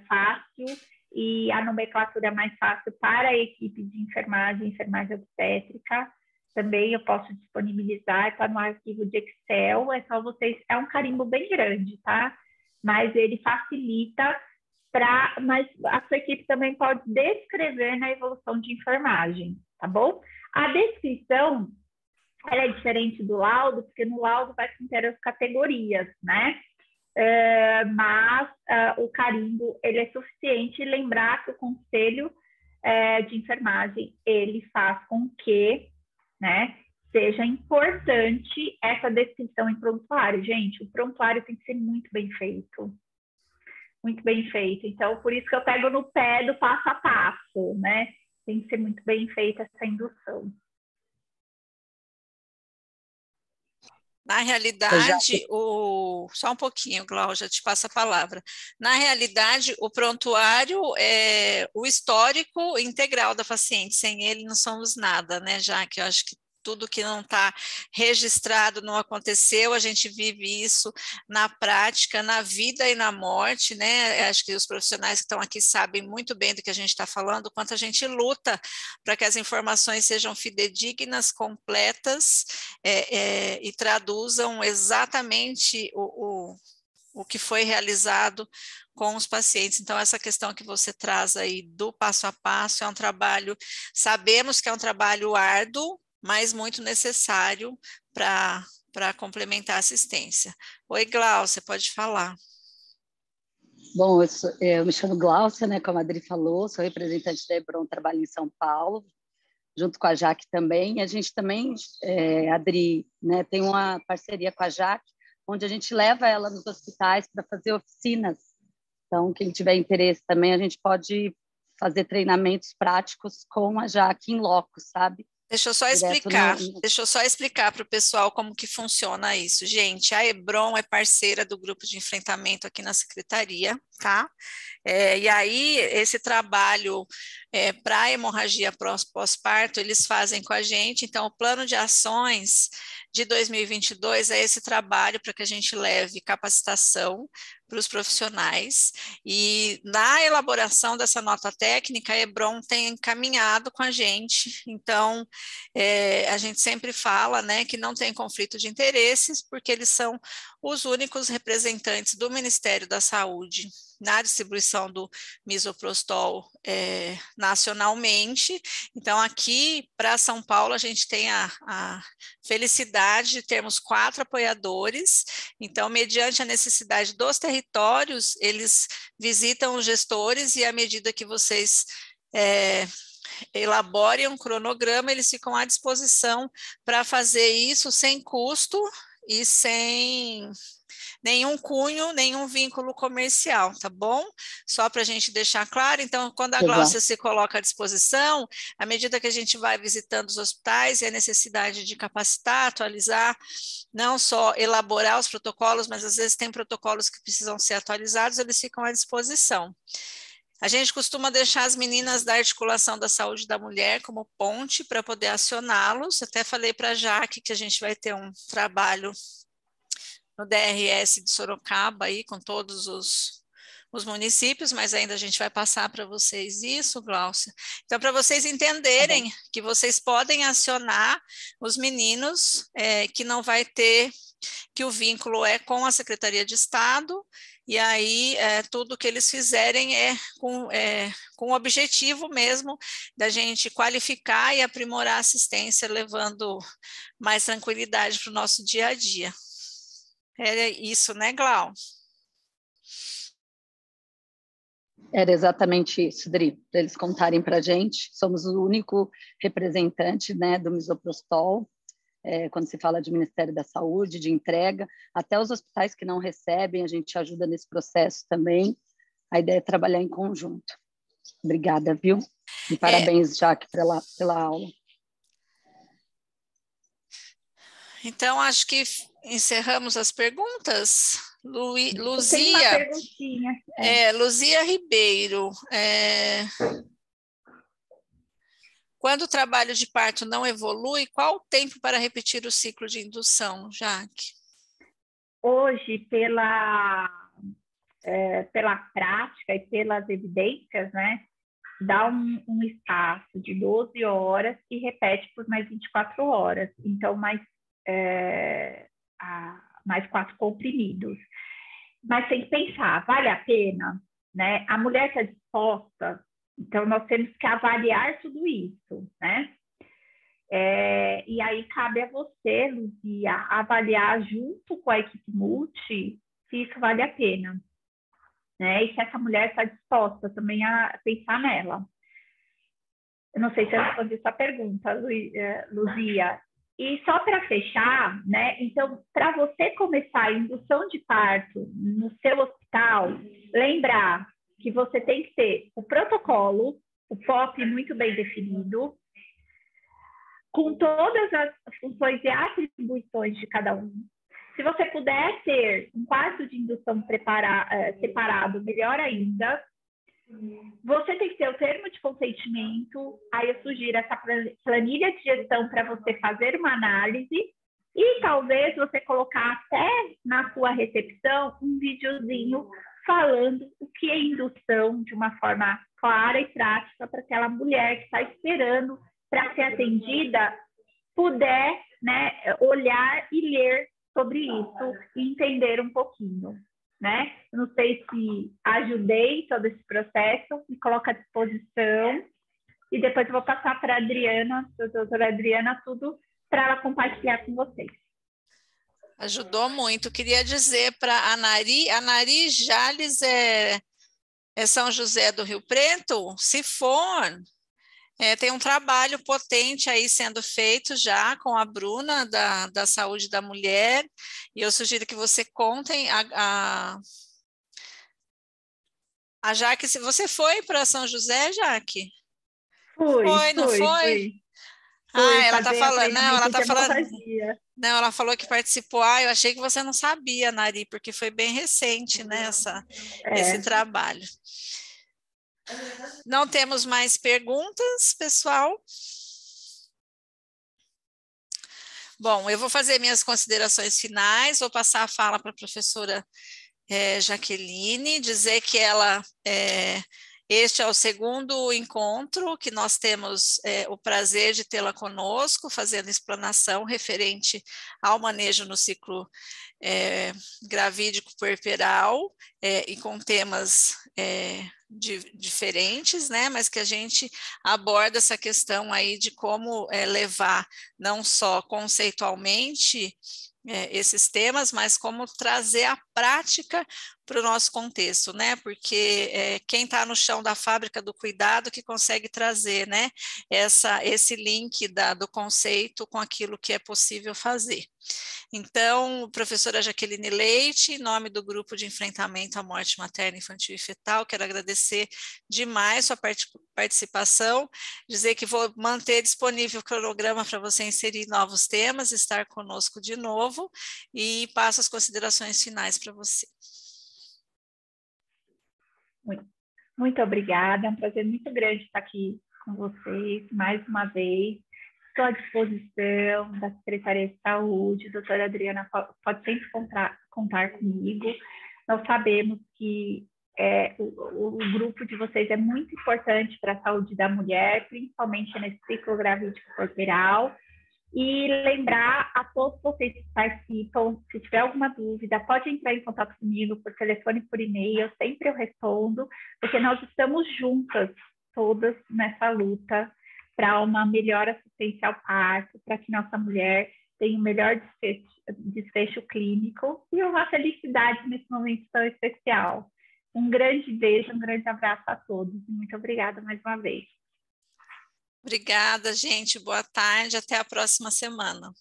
fácil e a nomenclatura mais fácil para a equipe de enfermagem obstétrica. Também eu posso disponibilizar, está no arquivo de Excel, é só vocês... É um carimbo bem grande, tá? Mas ele facilita mas a sua equipe também pode descrever na evolução de enfermagem, tá bom? A descrição, ela é diferente do laudo, porque no laudo vai conter as categorias, né? Mas o carimbo, ele é suficiente. Lembrar que o conselho de enfermagem, ele faz com que, né, seja importante essa descrição em prontuário. Gente, o prontuário tem que ser muito bem feito. Muito bem feito. Então, por isso que eu pego no pé do passo a passo, né? Tem que ser muito bem feita essa indução. Na realidade, só um pouquinho, Cláudia, te passo a palavra. Na realidade, o prontuário é o histórico integral da paciente. Sem ele, não somos nada, né? Já que eu acho que tudo que não está registrado não aconteceu, a gente vive isso na prática, na vida e na morte, né? Acho que os profissionais que estão aqui sabem muito bem do que a gente está falando, o quanto a gente luta para que as informações sejam fidedignas, completas e traduzam exatamente o que foi realizado com os pacientes. Então, essa questão que você traz aí do passo a passo é um trabalho, sabemos que é um trabalho árduo, mas muito necessário para complementar a assistência. Oi, Glaucia, pode falar. Bom, eu me chamo Glaucia, né, como a Adri falou, sou representante da Hebron, trabalho em São Paulo, junto com a Jaque também. A gente também, Adri, né, tem uma parceria com a Jaque, onde a gente leva ela nos hospitais para fazer oficinas. Então, quem tiver interesse também, a gente pode fazer treinamentos práticos com a Jaque em loco, sabe? Deixa eu só explicar para o pessoal como que funciona isso. Gente, a Hebron é parceira do grupo de enfrentamento aqui na secretaria, tá? E aí, esse trabalho para hemorragia pós-parto, eles fazem com a gente. Então, o plano de ações de 2022 é esse trabalho para que a gente leve capacitação para os profissionais, e na elaboração dessa nota técnica, a Hebron tem encaminhado com a gente. Então, a gente sempre fala, né, que não tem conflito de interesses, porque eles são os únicos representantes do Ministério da Saúde na distribuição do misoprostol nacionalmente. Então, aqui para São Paulo, a gente tem a felicidade de termos 4 apoiadores. Então, mediante a necessidade dos territórios, eles visitam os gestores, e à medida que vocês elaborem um cronograma, eles ficam à disposição para fazer isso sem custo e sem nenhum cunho, nenhum vínculo comercial, tá bom? Só para a gente deixar claro. Então, quando a Glaucia se coloca à disposição, à medida que a gente vai visitando os hospitais e a necessidade de capacitar, atualizar, não só elaborar os protocolos, mas às vezes tem protocolos que precisam ser atualizados, eles ficam à disposição. A gente costuma deixar as meninas da articulação da saúde da mulher como ponte para poder acioná-los. Até falei para a Jaque que a gente vai ter um trabalho no DRS de Sorocaba aí com todos os municípios, mas ainda a gente vai passar para vocês isso, Glaucia. Então, para vocês entenderem que vocês podem acionar os meninos, que não vai ter, que o vínculo é com a Secretaria de Estado, e aí tudo que eles fizerem com o objetivo mesmo da gente qualificar e aprimorar a assistência, levando mais tranquilidade para o nosso dia a dia. Era isso, né, Glau? Era exatamente isso, Dri, para eles contarem para a gente. Somos o único representante, né, do misoprostol, quando se fala de Ministério da Saúde, de entrega, até os hospitais que não recebem, a gente ajuda nesse processo também. A ideia é trabalhar em conjunto. Obrigada, viu? E parabéns, Jaque, pela aula. Então, acho que encerramos as perguntas. Luzia. Tem uma perguntinha. Luzia Ribeiro. Quando o trabalho de parto não evolui, qual o tempo para repetir o ciclo de indução, Jaque? Hoje, pela prática e pelas evidências, né, dá um espaço de 12 horas e repete por mais 24 horas. Então, mais 4 comprimidos. Mas tem que pensar, vale a pena? Né? A mulher está disposta, então nós temos que avaliar tudo isso, né? E aí cabe a você, Luzia, avaliar junto com a equipe multi se isso vale a pena, né? E se essa mulher está disposta também a pensar nela. Eu não sei se eu respondi essa pergunta, Luzia. E só para fechar, né? Então, para você começar a indução de parto no seu hospital, lembrar que você tem que ter o protocolo, o POP muito bem definido, com todas as funções e atribuições de cada um. Se você puder ter um quarto de indução separado, melhor ainda. Você tem que ter o termo de consentimento. Aí eu sugiro essa planilha de gestão para você fazer uma análise e talvez você colocar até na sua recepção um videozinho falando o que é indução de uma forma clara e prática para aquela mulher que está esperando para ser atendida puder, né, olhar e ler sobre isso e entender um pouquinho. né? Eu não sei se ajudei todo esse processo, me coloco à disposição e depois eu vou passar para a Adriana, a doutora Adriana, tudo para ela compartilhar com vocês. Ajudou muito. Queria dizer para a Nari Jales é São José do Rio Preto? Se for, tem um trabalho potente aí sendo feito já com a Bruna da Saúde da Mulher, e eu sugiro que você contem a Jaque. Se você foi para São José, Jaque? Fui, Não foi? Fui Ela está falando, não, ela está falando, não, ela falou que participou. Eu achei que você não sabia, Nari, porque foi bem recente, né, esse trabalho. Não temos mais perguntas, pessoal? Bom, eu vou fazer minhas considerações finais, vou passar a fala para a professora Jaqueline, dizer que este é o segundo encontro que nós temos o prazer de tê-la conosco, fazendo explanação referente ao manejo no ciclo gravídico puerperal e com temas diferentes, né, mas que a gente aborda essa questão aí de como levar não só conceitualmente esses temas, mas como trazer a prática para o nosso contexto, né? Porque quem está no chão da fábrica do cuidado que consegue trazer, né, esse link do conceito com aquilo que é possível fazer. Então, professora Jaqueline Leite, em nome do Grupo de Enfrentamento à Morte Materna, Infantil e Fetal, quero agradecer demais sua participação, dizer que vou manter disponível o cronograma para você inserir novos temas, estar conosco de novo, e passo as considerações finais para você. Muito obrigada, é um prazer muito grande estar aqui com vocês mais uma vez. Estou à disposição da Secretaria de Saúde, a doutora Adriana pode sempre contar comigo. Nós sabemos que o grupo de vocês é muito importante para a saúde da mulher, principalmente nesse ciclo gravídico puerperal. E lembrar a todos vocês que participam, se tiver alguma dúvida, pode entrar em contato comigo por telefone, por e-mail, sempre eu respondo, porque nós estamos juntas, todas, nessa luta para uma melhor assistência ao parto, para que nossa mulher tenha um melhor desfecho clínico e uma felicidade nesse momento tão especial. Um grande beijo, um grande abraço a todos. Muito obrigada mais uma vez. Obrigada, gente. Boa tarde. Até a próxima semana.